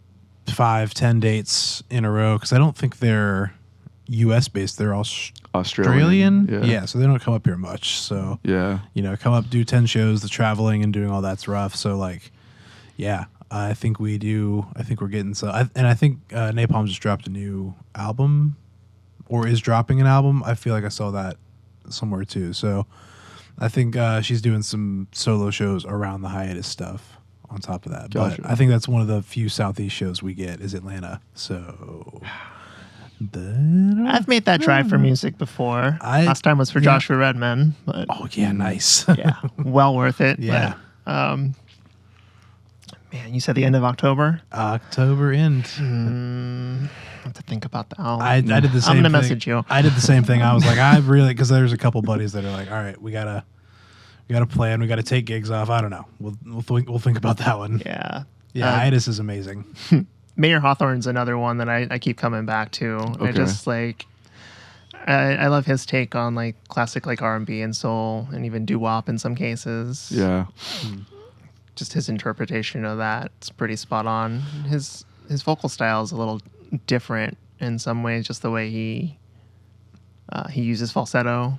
5-10 dates in a row because I don't think they're U.S. based. They're Australian. Yeah, so they don't come up here much. So yeah, you know, come up, do 10 shows. The traveling and doing all that's rough. So like, yeah, I think we do. I think we're getting so. And I think Napalm just dropped a new album, or is dropping an album. I feel like I saw that somewhere too. So I think she's doing some solo shows around the hiatus stuff on top of that. Gotcha. But I think that's one of the few Southeast shows we get is Atlanta. So I've made that drive for music before. Last time was for Joshua Redman. But, oh yeah, nice. yeah, well worth it. Yeah. But, man, you said the end of October? October end. I have to think about that. I did the same I'm going to thing. message you. I did the same thing. I was like, I really, because there's a couple buddies that are like, all right, we gotta plan. We gotta take gigs off. I don't know. We'll think about that one. Yeah. Hiatus is amazing. Mayor Hawthorne's another one that I keep coming back to. Okay. I just like I love his take on like classic like R&B and soul and even doo-wop in some cases. Yeah. Just his interpretation of that, it's pretty spot on. His vocal style is a little different in some ways, just the way he uses falsetto.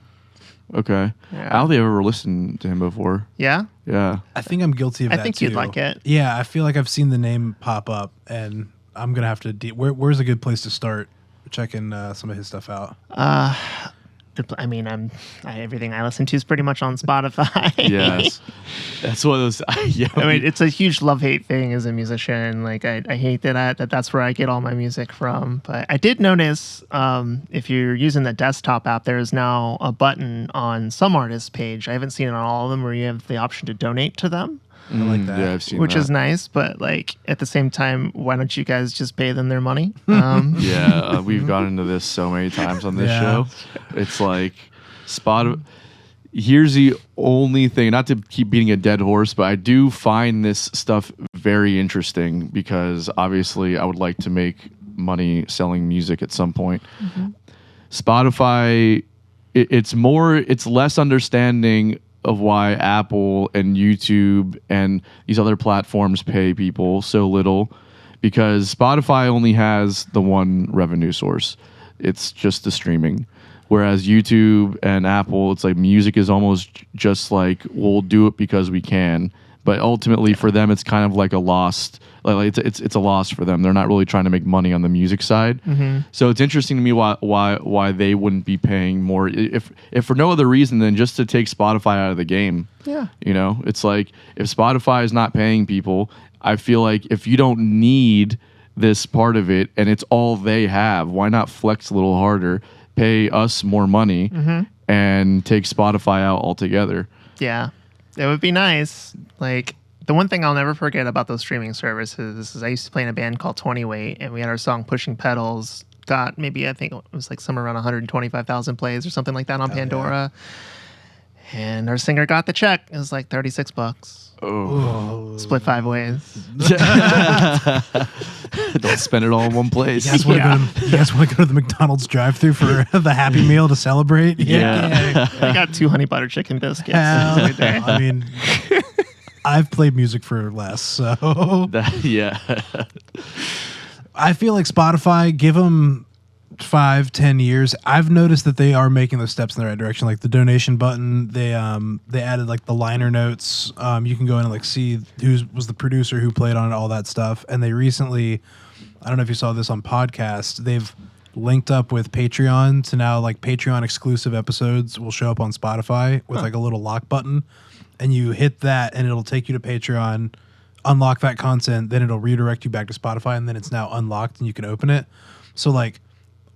Okay. Yeah. I don't think I've ever listened to him before. Yeah? Yeah. I think I'm guilty of that I think too. you'd like it. Yeah, I feel like I've seen the name pop up, and I'm gonna have to. Where's a good place to start checking some of his stuff out? I mean, everything I listen to is pretty much on Spotify. Yes. That's one of those. Yeah. I mean, it's a huge love-hate thing as a musician. Like, I hate that's where I get all my music from. But I did notice if you're using the desktop app, there is now a button on some artists' page. I haven't seen it on all of them where you have the option to donate to them. I like that. Yeah, I've seen Which that. is nice, but like at the same time, why don't you guys just pay them their money? Yeah, we've gotten into this so many times on this Yeah. show. It's like here's the only thing, not to keep beating a dead horse, but I do find this stuff very interesting because obviously I would like to make money selling music at some point. Spotify, it's less understanding of why Apple and YouTube and these other platforms pay people so little, because Spotify only has the one revenue source. It's just the streaming. Whereas YouTube and Apple, it's like music is almost just like, we'll do it because we can. But ultimately for them, it's kind of like a lost, like it's a loss for them. They're not really trying to make money on the music side. So it's interesting to me why they wouldn't be paying more, if for no other reason than just to take Spotify out of the game. Yeah. You know, it's like if Spotify is not paying people, I feel like if you don't need this part of it and it's all they have, why not flex a little harder, pay us more money, and take Spotify out altogether? Yeah, it would be nice. Like, the one thing I'll never forget about those streaming services is I used to play in a band called 20 Weight, and we had our song Pushing Pedals, got maybe, I think it was like somewhere around 125,000 plays or something like that on Pandora. And our singer got the check. It was like $36. Oh. Split 5 ways. Don't spend it all in one place. You guys want to go to the McDonald's drive-thru for the Happy Meal to celebrate? Yeah. I got 2 honey butter chicken biscuits. Hell, Right there. I mean, I've played music for less, so Yeah. I feel like Spotify, give them 5-10 years. I've noticed that they are making those steps in the right direction. Like the donation button, they added like the liner notes. You can go in and like see who was the producer who played on it, all that stuff. And they recently, I don't know if you saw this on podcast, they've linked up with Patreon to now like Patreon exclusive episodes will show up on Spotify with like a little lock button, and you hit that and it'll take you to Patreon, unlock that content, then it'll redirect you back to Spotify, and then it's now unlocked and you can open it. So like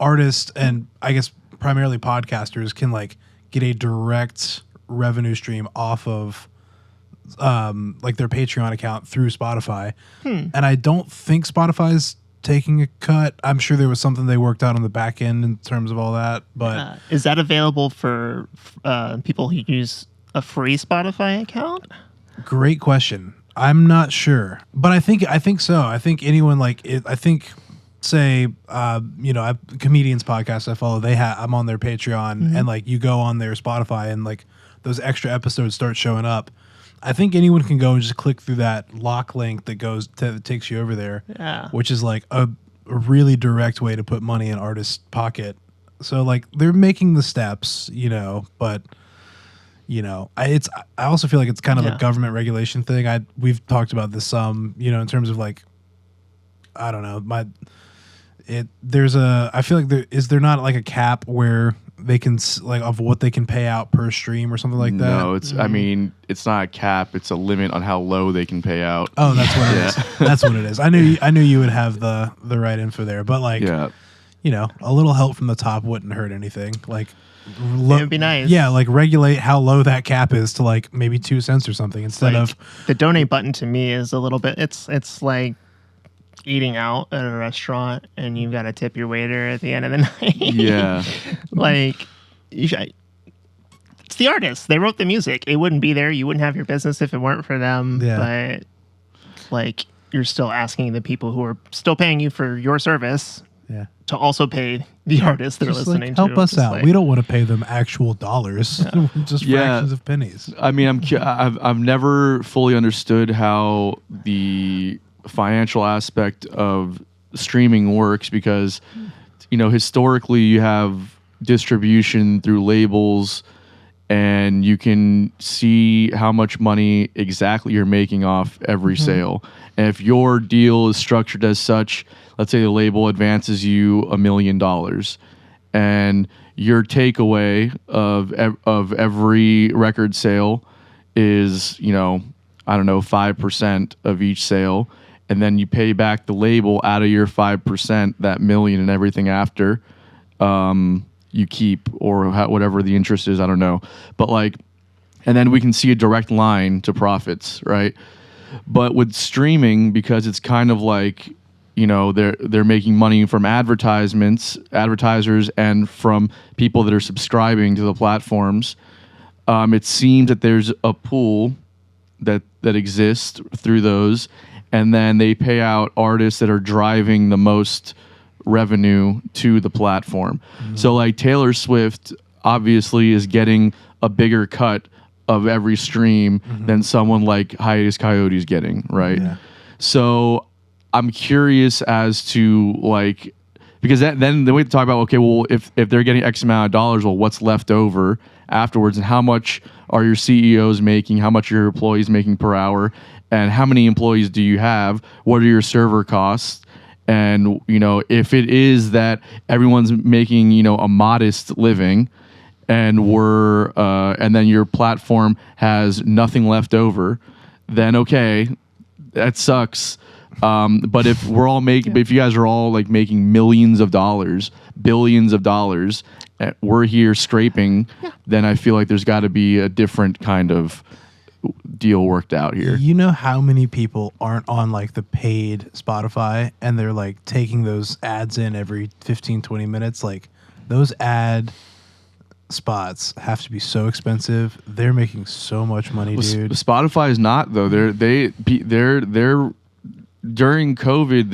artists and I guess primarily podcasters can like get a direct revenue stream off of like their Patreon account through Spotify. And I don't think Spotify's taking a cut. I'm sure there was something they worked out on the back end in terms of all that, but Is that available for people who use a free Spotify account? great question. I'm not sure, but I think so. I think anyone like it, I think say comedians podcasts I follow, I'm on their Patreon, and like you go on their Spotify and like those extra episodes start showing up. I think anyone can go and just click through that lock link that takes you over there, which is like a really direct way to put money in artists' pocket. So like they're making the steps, but I also feel like it's kind of a government regulation thing. We've talked about this some, in terms of like, I don't know, I feel like is there not like a cap where they can like of what they can pay out per stream or something like that? No, it's I mean, it's not a cap, it's a limit on how low they can pay out. Oh, that's what it is. That's what it is. I knew you would have the right info there, but like you know, a little help from the top wouldn't hurt anything. Like it would be nice. Yeah, like regulate how low that cap is to like maybe 2 cents or something instead of the donate button. To me is a little bit. It's like eating out at a restaurant and you've got to tip your waiter at the end of the night. Yeah. Like it's the artist. They wrote the music. It wouldn't be there. You wouldn't have your business if it weren't for them. Yeah. But like you're still asking the people who are still paying you for your service to also pay the artists that are listening help to us out. Like, we don't want to pay them actual dollars, just fractions of pennies. I mean, I've never fully understood how the financial aspect of streaming works because, you know, historically you have distribution through labels and you can see how much money exactly you're making off every sale. And if your deal is structured as such, let's say the label advances you $1 million and your takeaway of every record sale is, you know, I don't know, 5% of each sale. And then you pay back the label out of your 5%, that million and everything after you keep or whatever the interest is. I don't know. But like, and then we can see a direct line to profits, right? But with streaming, because it's kind of like, you know, they're making money from advertisers and from people that are subscribing to the platforms. It seems that there's a pool that exists through those, and then they pay out artists that are driving the most revenue to the platform. So like Taylor Swift obviously is getting a bigger cut of every stream than someone like Hiatus Coyote is getting, right? Yeah. So I'm curious as to like, because then we have to talk about, okay, well, if they're getting X amount of dollars, well, what's left over afterwards, and how much are your CEOs making, how much are your employees making per hour, and how many employees do you have? What are your server costs? And, you know, if it is that everyone's making, you know, a modest living and and then your platform has nothing left over, then okay, that sucks. But if we're all if you guys are all like making millions of dollars, billions of dollars, we're here scraping, then I feel like there's got to be a different kind of deal worked out here. You know how many people aren't on like the paid Spotify and they're like taking those ads in every 15, 20 minutes? Like those ad spots have to be so expensive. They're making so much money, dude. Spotify is not though. They're during COVID,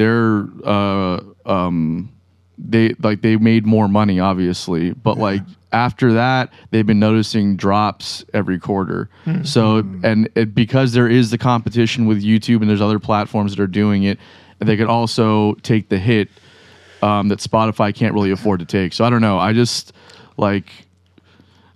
they made more money, obviously, but like after that, they've been noticing drops every quarter. So because there is the competition with YouTube and there's other platforms that are doing it, they could also take the hit that Spotify can't really afford to take. So I don't know. I just like,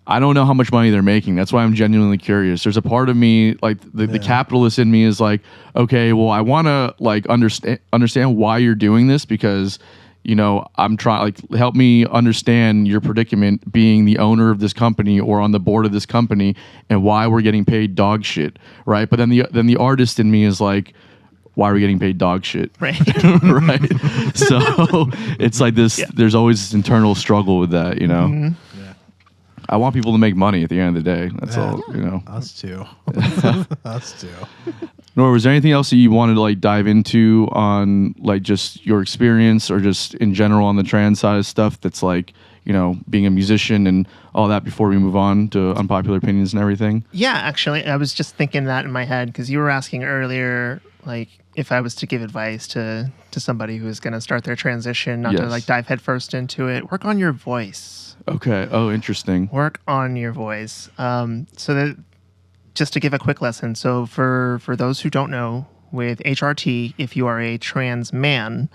I don't know how much money they're making. That's why I'm genuinely curious. There's a part of me, like the capitalist in me is like, okay, well, I want to like understand why you're doing this, because, you know, I'm trying, like, help me understand your predicament being the owner of this company or on the board of this company and why we're getting paid dog shit, right? But then the artist in me is like, why are we getting paid dog shit? Right. Right. So it's like this, there's always this internal struggle with that, you know? Mm-hmm. I want people to make money at the end of the day. That's all, you know. Us too. Us too. Nora, was there anything else that you wanted to like dive into on like just your experience or just in general on the trans side of stuff that's like, you know, being a musician and all that before we move on to unpopular opinions and everything? Yeah, actually, I was just thinking that in my head because you were asking earlier, like, if I was to give advice to somebody who is going to start their transition, not to like dive headfirst into it, work on your voice. Okay. Oh, interesting. Work on your voice. So that, just to give a quick lesson. So for those who don't know, with HRT, if you are a trans man,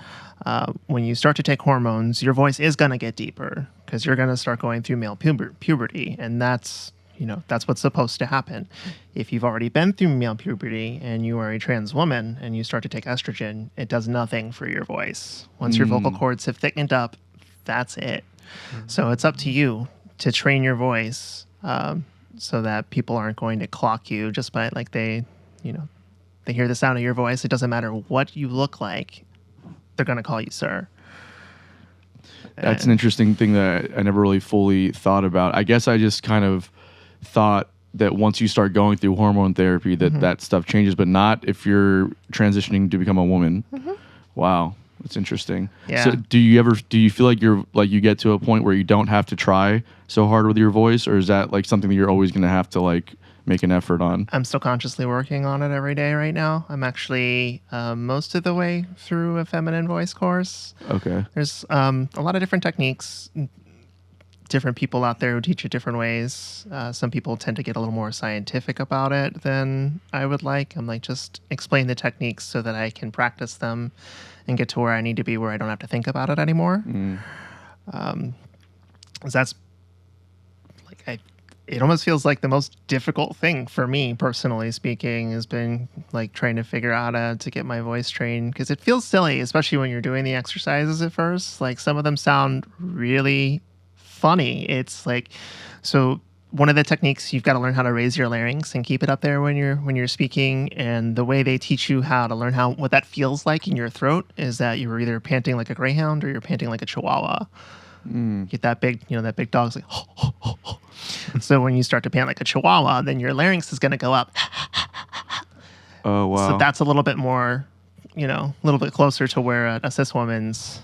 when you start to take hormones, your voice is going to get deeper because you're going to start going through male puberty. And that's what's supposed to happen. If you've already been through male puberty and you are a trans woman and you start to take estrogen, it does nothing for your voice. Once your vocal cords have thickened up, that's it. So it's up to you to train your voice so that people aren't going to clock you just by like they hear the sound of your voice. It doesn't matter what you look like, they're going to call you sir. That's an interesting thing that I never really fully thought about. I guess I just kind of thought that once you start going through hormone therapy that stuff changes, but not if you're transitioning to become a woman. Wow, that's interesting. Yeah. So do you feel like you get to a point where you don't have to try so hard with your voice, or is that like something that you're always going to have to like make an effort on? I'm still consciously working on it every day right now. I'm actually most of the way through a feminine voice course. Okay. There's a lot of different techniques, different people out there who teach it different ways. Some people tend to get a little more scientific about it than I would like. I'm like, just explain the techniques so that I can practice them and get to where I need to be, where I don't have to think about it anymore. 'Cause that's like, it almost feels like the most difficult thing for me, personally speaking, has been like trying to figure out how to get my voice trained, because it feels silly, especially when you're doing the exercises at first. Like some of them sound really funny. It's like, so one of the techniques, you've got to learn how to raise your larynx and keep it up there when you're speaking. And the way they teach you how to learn what that feels like in your throat is that you're either panting like a greyhound or you're panting like a chihuahua. Get that big, that big dog's like, ho, ho, ho, ho. So when you start to pant like a chihuahua, then your larynx is going to go up. Oh, wow. So that's a little bit more, a little bit closer to where a cis woman's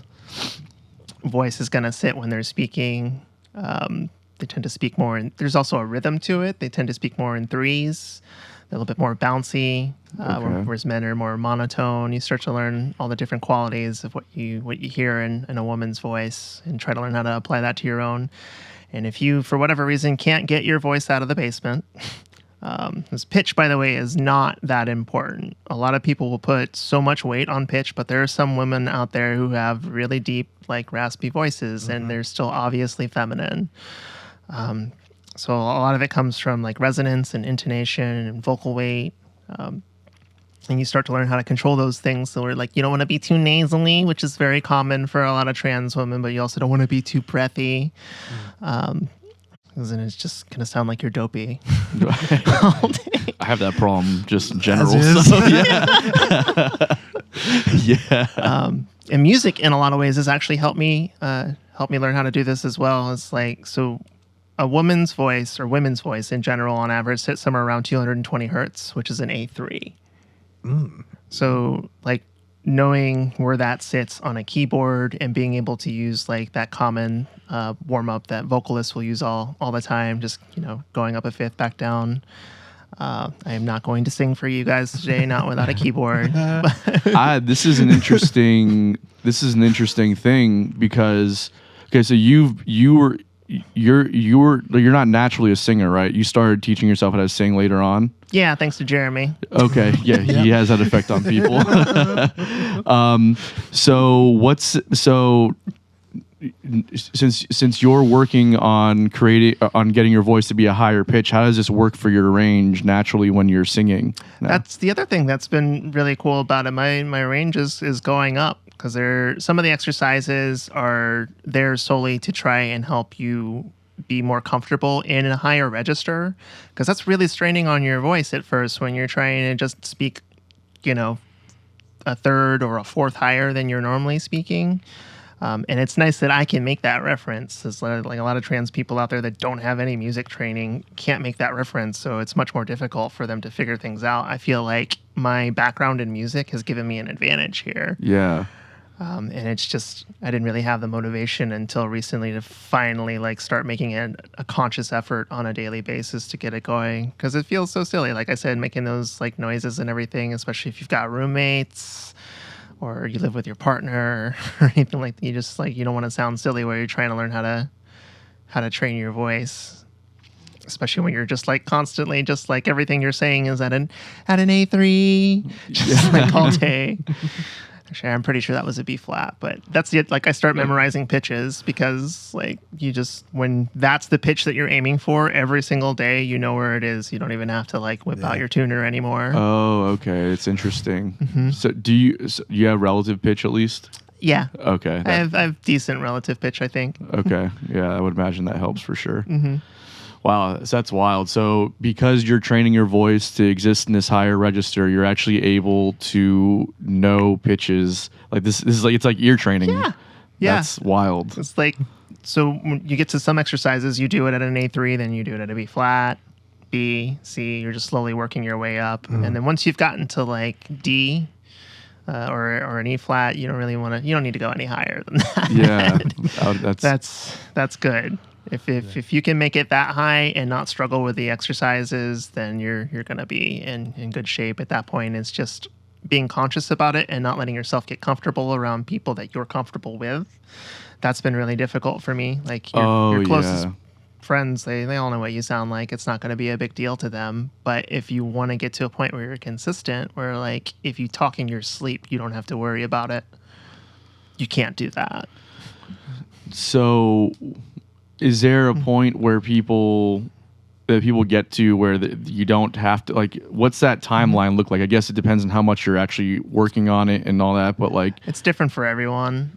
voice is going to sit when they're speaking. They tend to speak more, and there's also a rhythm to it. They tend to speak more in threes, a little bit more bouncy, whereas men are more monotone. You start to learn all the different qualities of what you hear in a woman's voice and try to learn how to apply that to your own. And if you, for whatever reason, can't get your voice out of the basement, this pitch, by the way, is not that important. A lot of people will put so much weight on pitch, but there are some women out there who have really deep, like raspy voices, and they're still obviously feminine. So a lot of it comes from like resonance and intonation and vocal weight. And you start to learn how to control those things. So we're like, you don't want to be too nasally, which is very common for a lot of trans women, but you also don't want to be too breathy. Because then it's just going to sound like you're dopey all day. I have that problem just in general. As is. So, yeah. Yeah. And music, in a lot of ways, has actually helped me learn how to do this as well. It's like, so a woman's voice, or women's voice in general, on average, sits somewhere around 220 hertz, which is an A3. So, like, knowing where that sits on a keyboard and being able to use like that common warm up that vocalists will use all the time, just going up a fifth, back down. I am not going to sing for you guys today, not without a keyboard. This is an interesting thing because so you're not naturally a singer, right? You started teaching yourself how to sing later on. Yeah, thanks to Jeremy. Okay, yeah, he has that effect on people. Since you're working on getting your voice to be a higher pitch, how does this work for your range naturally when you're singing? Now? That's the other thing that's been really cool about it. My range is going up because some of the exercises are there solely to try and help you be more comfortable in a higher register, because that's really straining on your voice at first when you're trying to just speak, a third or a fourth higher than you're normally speaking. And it's nice that I can make that reference. There's like a lot of trans people out there that don't have any music training can't make that reference, so it's much more difficult for them to figure things out. I feel like my background in music has given me an advantage here. Yeah. And it's just, I didn't really have the motivation until recently to finally like start making a conscious effort on a daily basis to get it going, because it feels so silly. Like I said, making those like noises and everything, especially if you've got roommates or you live with your partner or anything like that. You just like, you don't want to sound silly where you're trying to learn how to train your voice, especially when you're just like constantly just like everything you're saying is at an A3 just like all day. Actually, I'm pretty sure that was a B flat, but that's it. Like I start memorizing pitches because like when that's the pitch that you're aiming for every single day, you know where it is. You don't even have to like whip out your tuner anymore. Oh, okay. It's interesting. So do you have relative pitch at least? Yeah. Okay. I have decent relative pitch, I think. Okay. Yeah, I would imagine that helps for sure. Mm-hmm. Wow, so that's wild. So because you're training your voice to exist in this higher register, you're actually able to know pitches. Like this is like, it's like ear training. Yeah. Yeah. That's wild. It's like, so when you get to some exercises, you do it at an A3, then you do it at a B flat, B, C. You're just slowly working your way up. And then once you've gotten to like D, or an E flat, you don't really want to. You don't need to go any higher than that. Yeah, that's good. If you can make it that high and not struggle with the exercises, then you're gonna be in good shape at that point. It's just being conscious about it and not letting yourself get comfortable around people that you're comfortable with. That's been really difficult for me. Like your closest friends, they all know what you sound like. It's not going to be a big deal to them. But if you want to get to a point where you're consistent, where like if you talk in your sleep, you don't have to worry about it. You can't do that. So, is there a point where people get to where you don't have to, like, what's that timeline look like? I guess it depends on how much you're actually working on it and all that. But like, it's different for everyone.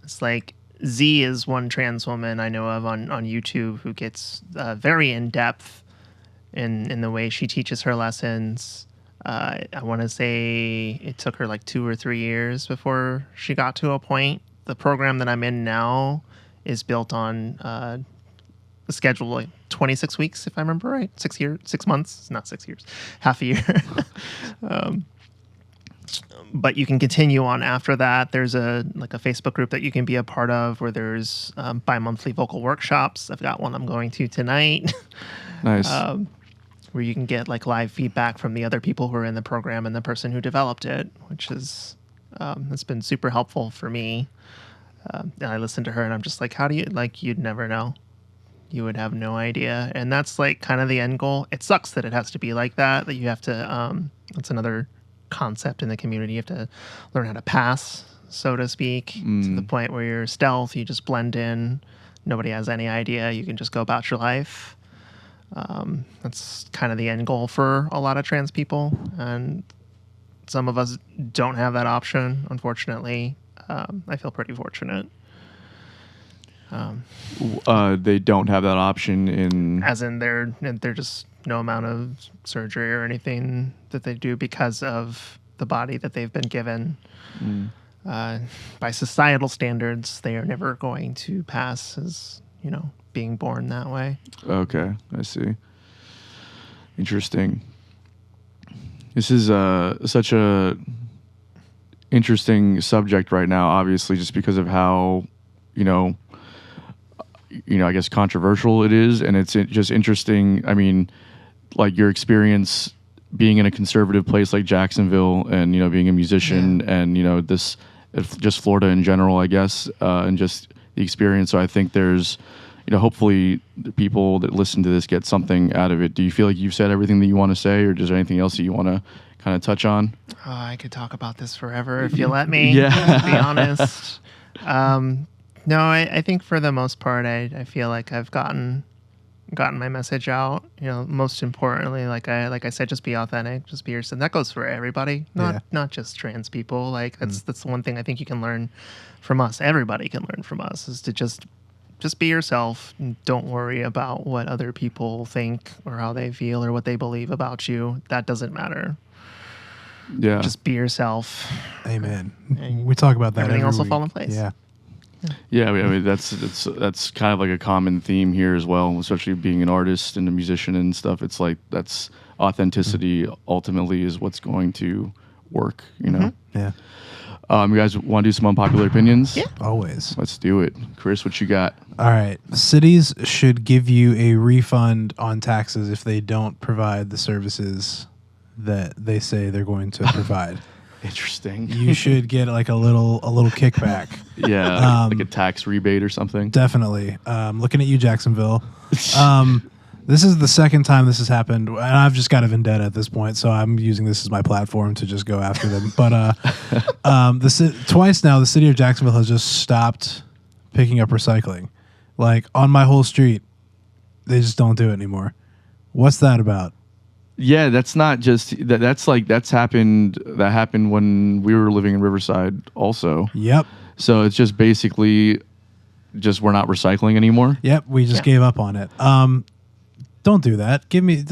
It's like Z is one trans woman I know of on YouTube who gets very in depth in the way she teaches her lessons. I want to say it took her like 2 or 3 years before she got to a point. The program that I'm in now is built on a schedule like 26 weeks, if I remember right. 6 months, not 6 years, half a year. But you can continue on after that. There's a Facebook group that you can be a part of where there's bi-monthly vocal workshops. I've got one I'm going to tonight. Nice. Where you can get like live feedback from the other people who are in the program and the person who developed it, which is it's been super helpful for me. And I listen to her and I'm just like, how do you, like, you'd never know. You would have no idea. And that's like kind of the end goal. It sucks that it has to be like that you have to, that's another concept in the community. You have to learn how to pass, so to speak, to the point where you're stealth, you just blend in. Nobody has any idea. You can just go about your life. That's kind of the end goal for a lot of trans people. And some of us don't have that option, unfortunately. I feel pretty fortunate. They don't have that option in... As in they're just no amount of surgery or anything that they do because of the body that they've been given. By societal standards, they are never going to pass as, being born that way. Okay, I see. Interesting. This is such a interesting subject right now, obviously, just because of how, I guess controversial it is, and it's just interesting. I mean, like your experience being in a conservative place like Jacksonville, and being a musician, and this just Florida in general, I guess, and just the experience. So I think there's, hopefully the people that listen to this get something out of it. Do you feel like you've said everything that you want to say, or is there anything else that you want to kind of touch on? Oh, I could talk about this forever if you let me. Yeah. To be honest. No, I think for the most part, I feel like I've gotten my message out. Most importantly, like I said, just be authentic, just be yourself. That goes for everybody, not just trans people. Like that's the one thing I think you can learn from us. Everybody can learn from us is to just be yourself. And don't worry about what other people think or how they feel or what they believe about you. That doesn't matter. Yeah. Just be yourself. Amen. And we talk about that. Everything else will week. fall in place. Yeah. Yeah, I mean that's kind of like a common theme here as well, especially being an artist and a musician and stuff. It's like that's authenticity ultimately is what's going to work, Yeah. You guys want to do some unpopular opinions? Yeah. Always. Let's do it. Chris, what you got? All right. Cities should give you a refund on taxes if they don't provide the services that they say they're going to provide. Interesting. You should get like a little kickback. Yeah, like a tax rebate or something. Definitely. Looking at you, Jacksonville. This is the second time this has happened, and I've just got a vendetta at this point, so I'm using this as my platform to just go after them. But twice now, the city of Jacksonville has just stopped picking up recycling. Like on my whole street, they just don't do it anymore. What's that about? Yeah, that's not just that. That happened when we were living in Riverside, also. Yep. So it's just basically just we're not recycling anymore. Yep. We just gave up on it. Don't do that. Give me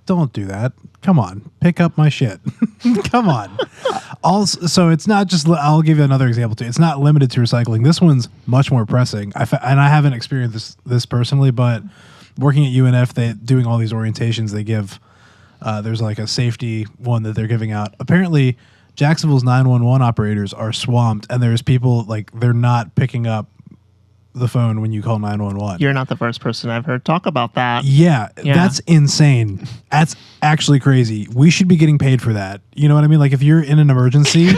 don't do that. Come on, pick up my shit. Come on. Also, so it's not just. I'll give you another example too. It's not limited to recycling. This one's much more pressing. And I haven't experienced this personally, but working at UNF, they doing all these orientations. They give. There's like a safety one that they're giving out. Apparently, Jacksonville's 911 operators are swamped, and there's people like they're not picking up the phone when you call 911. You're not the first person I've heard talk about that. Yeah, that's insane. That's actually crazy. We should be getting paid for that. You know what I mean? Like if you're in an emergency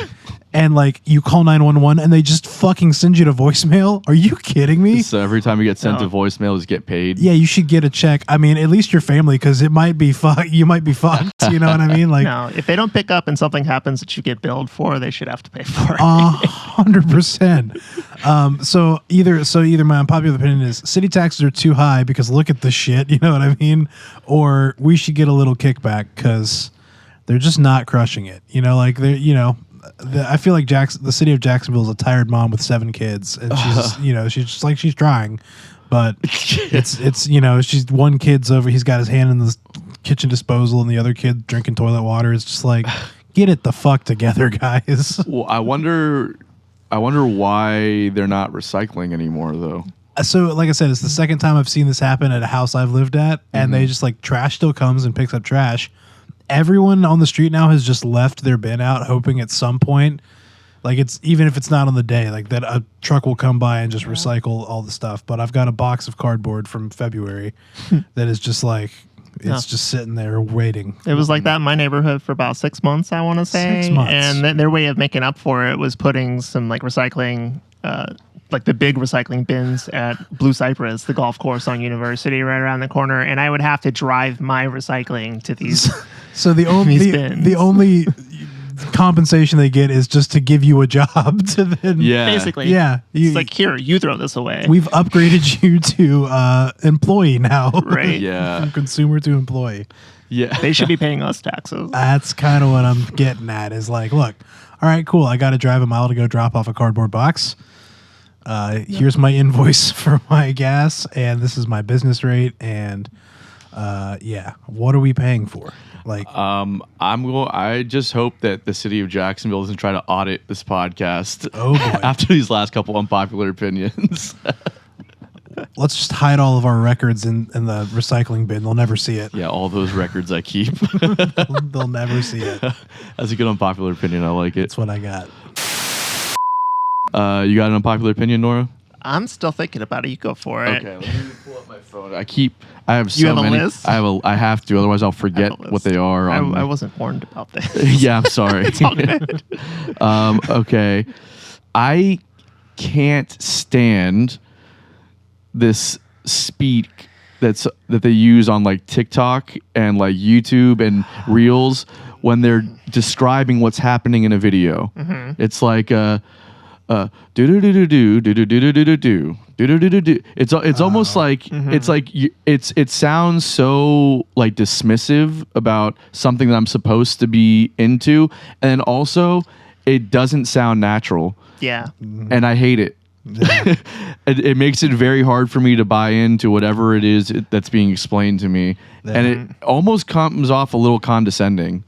and like you call 911 and they just fucking send you to voicemail. Are you kidding me? So every time you get sent to voicemail, just get paid. Yeah, you should get a check. I mean, at least your family, because it might be you might be fucked. You know what I mean? Like, no, if they don't pick up and something happens that you get billed for, they should have to pay for it. 100%. So either my unpopular opinion is city taxes are too high because look at the shit. You know what I mean? Or we should get a little kickback because they're just not crushing it. You know, like they're I feel like the city of Jacksonville is a tired mom with 7 kids, and she's she's just like she's trying, but she's one kid's over. He's got his hand in the kitchen disposal, and the other kid drinking toilet water. It's just like, get it the fuck together, guys. Well, I wonder why they're not recycling anymore, though. So, like I said, it's the second time I've seen this happen at a house I've lived at, and they just like trash still comes and picks up trash. Everyone on the street now has just left their bin out, hoping at some point, like it's even if it's not on the day, like that a truck will come by and just recycle all the stuff. But I've got a box of cardboard from February that is just like it's just sitting there waiting. It was like that in my neighborhood for about 6 months, I want to say. 6 months. And then their way of making up for it was putting some like recycling, like the big recycling bins at Blue Cypress, the golf course on University right around the corner. And I would have to drive my recycling to these. So the only compensation they get is just to give you a job to then basically it's like, here, you throw this away. We've upgraded you to employee now. Right. From consumer to employee. Yeah. They should be paying us taxes. That's kind of what I'm getting at is like, look, all right, cool, I got to drive a mile to go drop off a cardboard box. Here's my invoice for my gas, and this is my business rate, and what are we paying for? Like, I just hope that the city of Jacksonville doesn't try to audit this podcast. Oh boy! After these last couple unpopular opinions, let's just hide all of our records in the recycling bin. They'll never see it. Yeah, all those records I keep. They'll never see it. That's a good unpopular opinion. I like it. That's what I got. You got an unpopular opinion, Nora? I'm still thinking about it. You go for it. Okay, let me pull up my phone. I have so You have a many. list? I have to, otherwise I'll forget what they are. I wasn't warned about this. Yeah, I'm sorry. It's all good. Okay. I can't stand this speak that they use on like TikTok and like YouTube and Reels when they're describing what's happening in a video. Mm-hmm. It's like do do do do do do do do do do do do. It's almost like it's like it sounds so like dismissive about something that I'm supposed to be into, and also it doesn't sound natural. Yeah, and I hate it. Yeah. It makes it very hard for me to buy into whatever it is that's being explained to me, and it almost comes off a little condescending.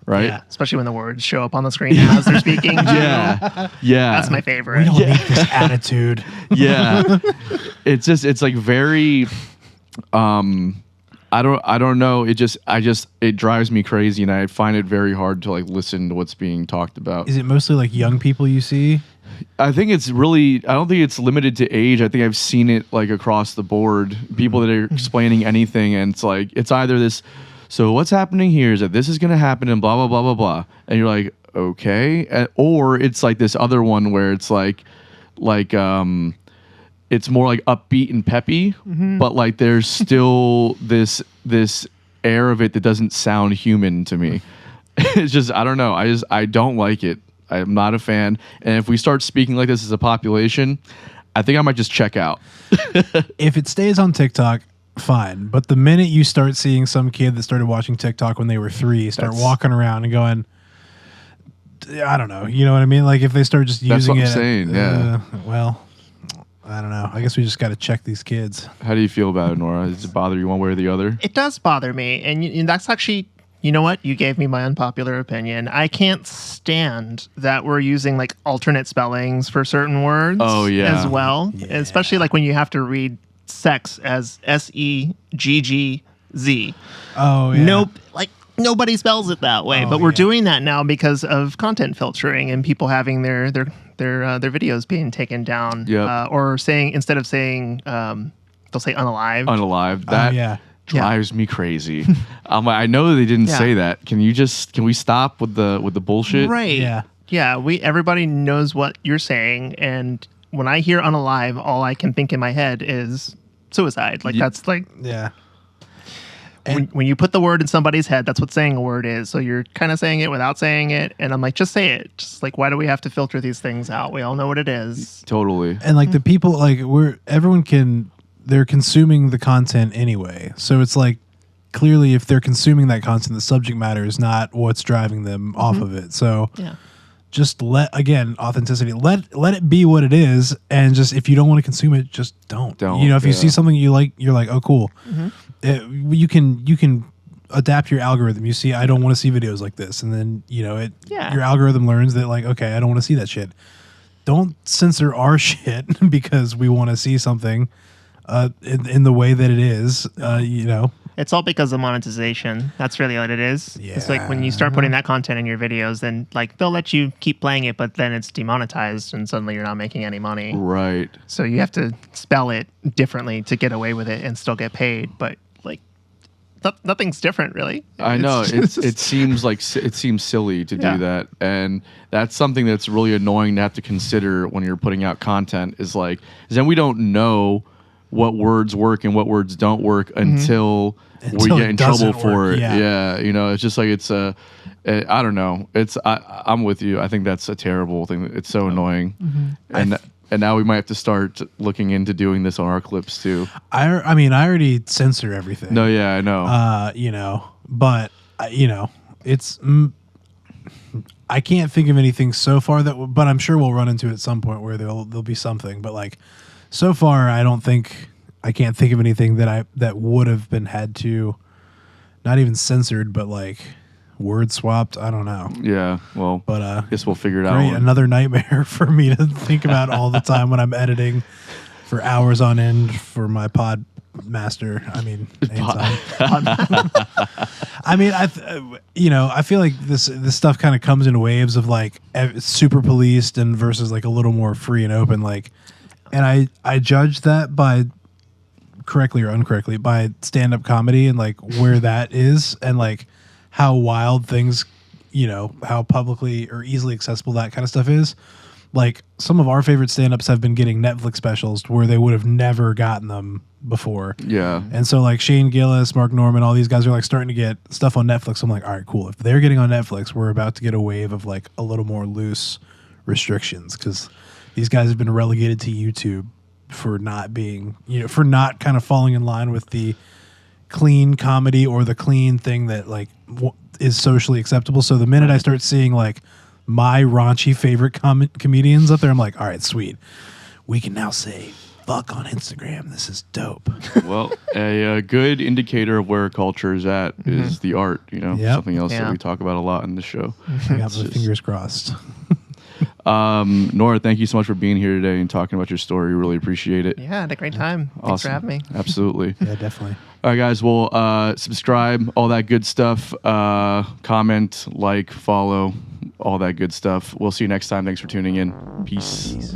Right? Yeah, especially when the words show up on the screen as they're speaking. Yeah. That's my favorite. We don't need this attitude. Yeah. It's like very I don't know. It drives me crazy, and I find it very hard to like listen to what's being talked about. Is it mostly like young people you see? I think I don't think it's limited to age. I think I've seen it like across the board. People that are explaining anything, and it's like it's either this. So what's happening here is that this is going to happen and blah, blah, blah, blah, blah. And you're like, okay. Or it's like this other one where it's like it's more like upbeat and peppy, but like there's still this air of it that doesn't sound human to me. It's just, I don't know. I don't like it. I'm not a fan. And if we start speaking like this as a population, I think I might just check out. If it stays on TikTok, fine. But the minute you start seeing some kid that started watching TikTok when they were 3 start walking around and going, I don't know, you know what I mean? Like if they start just using That's what I'm saying, yeah. Well, I don't know. I guess we just got to check these kids. How do you feel about it, Nora? Does it bother you one way or the other? It does bother me. And that's actually, you know what? You gave me my unpopular opinion. I can't stand that we're using like alternate spellings for certain words as well. Yeah. Especially like when you have to read sex as SEGGZ. Oh, yeah. Nope. Like nobody spells it that way, but we're doing that now because of content filtering and people having their videos being taken down. Yep. Or saying, instead of saying, they'll say unalived. Unalived. That drives me crazy. I know they didn't say that. Can we stop with the bullshit? Right. Yeah. Yeah. Everybody knows what you're saying, and when I hear unalive, all I can think in my head is suicide. Like that's like when you put the word in somebody's head, that's what saying a word is. So you're kind of saying it without saying it, and I'm like, just say it. Just like, why do we have to filter these things out? We all know what it is. Totally. And like the people, like they're consuming the content anyway. So it's like clearly if they're consuming that content, the subject matter is not what's driving them off of it. So just authenticity. Let it be what it is, and just if you don't want to consume it, just don't. You know, if you see something you like, you're like, oh, cool. You can adapt your algorithm. You see, I don't want to see videos like this, and then your algorithm learns that like, okay, I don't want to see that shit. Don't censor our shit because we want to see something in the way that it is. It's all because of monetization. That's really what it is. Yeah. It's like when you start putting that content in your videos, then like they'll let you keep playing it, but then it's demonetized and suddenly you're not making any money. Right. So you have to spell it differently to get away with it and still get paid. But like nothing's different really. I know. It seems silly to do that. And that's something that's really annoying to have to consider when you're putting out content is then we don't know what words work and what words don't work until we get in trouble for it. Yeah. It's just like I don't know. I'm with you. I think that's a terrible thing. It's so annoying. And now we might have to start looking into doing this on our clips too. I already censor everything. No, yeah, I know. But it's I can't think of anything so far but I'm sure we'll run into it at some point where there'll be something. But like so far, I can't think of anything that would have been had to, not even censored, but like word swapped. I don't know. Yeah, well, but I guess we'll figure it out. Another nightmare for me to think about all the time when I'm editing for hours on end for my pod master. I mean, I feel like this stuff kind of comes in waves of like super policed and versus like a little more free and open. Like, and I judge that by correctly or incorrectly by stand-up comedy and like where that is and like how wild things, how publicly or easily accessible that kind of stuff is. Like some of our favorite stand-ups have been getting Netflix specials where they would have never gotten them before. Yeah. And so like Shane Gillis, Mark Norman, all these guys are like starting to get stuff on Netflix. I'm like, all right, cool. If they're getting on Netflix, we're about to get a wave of like a little more loose restrictions because these guys have been relegated to YouTube for not being, for not kind of falling in line with the clean comedy or the clean thing that like is socially acceptable. So the minute I start seeing like my raunchy favorite comedians up there, I'm like, all right, sweet. We can now say fuck on Instagram. This is dope. Well, a good indicator of where culture is at is the art, something else that we talk about a lot in the show. I got my fingers crossed. Nora, thank you so much for being here today and talking about your story. Really appreciate it. Yeah, I had a great time. Awesome. Thanks for having me. Absolutely. Yeah, definitely. All right, guys. Well, subscribe, all that good stuff. Comment, like, follow, all that good stuff. We'll see you next time. Thanks for tuning in. Peace. Peace.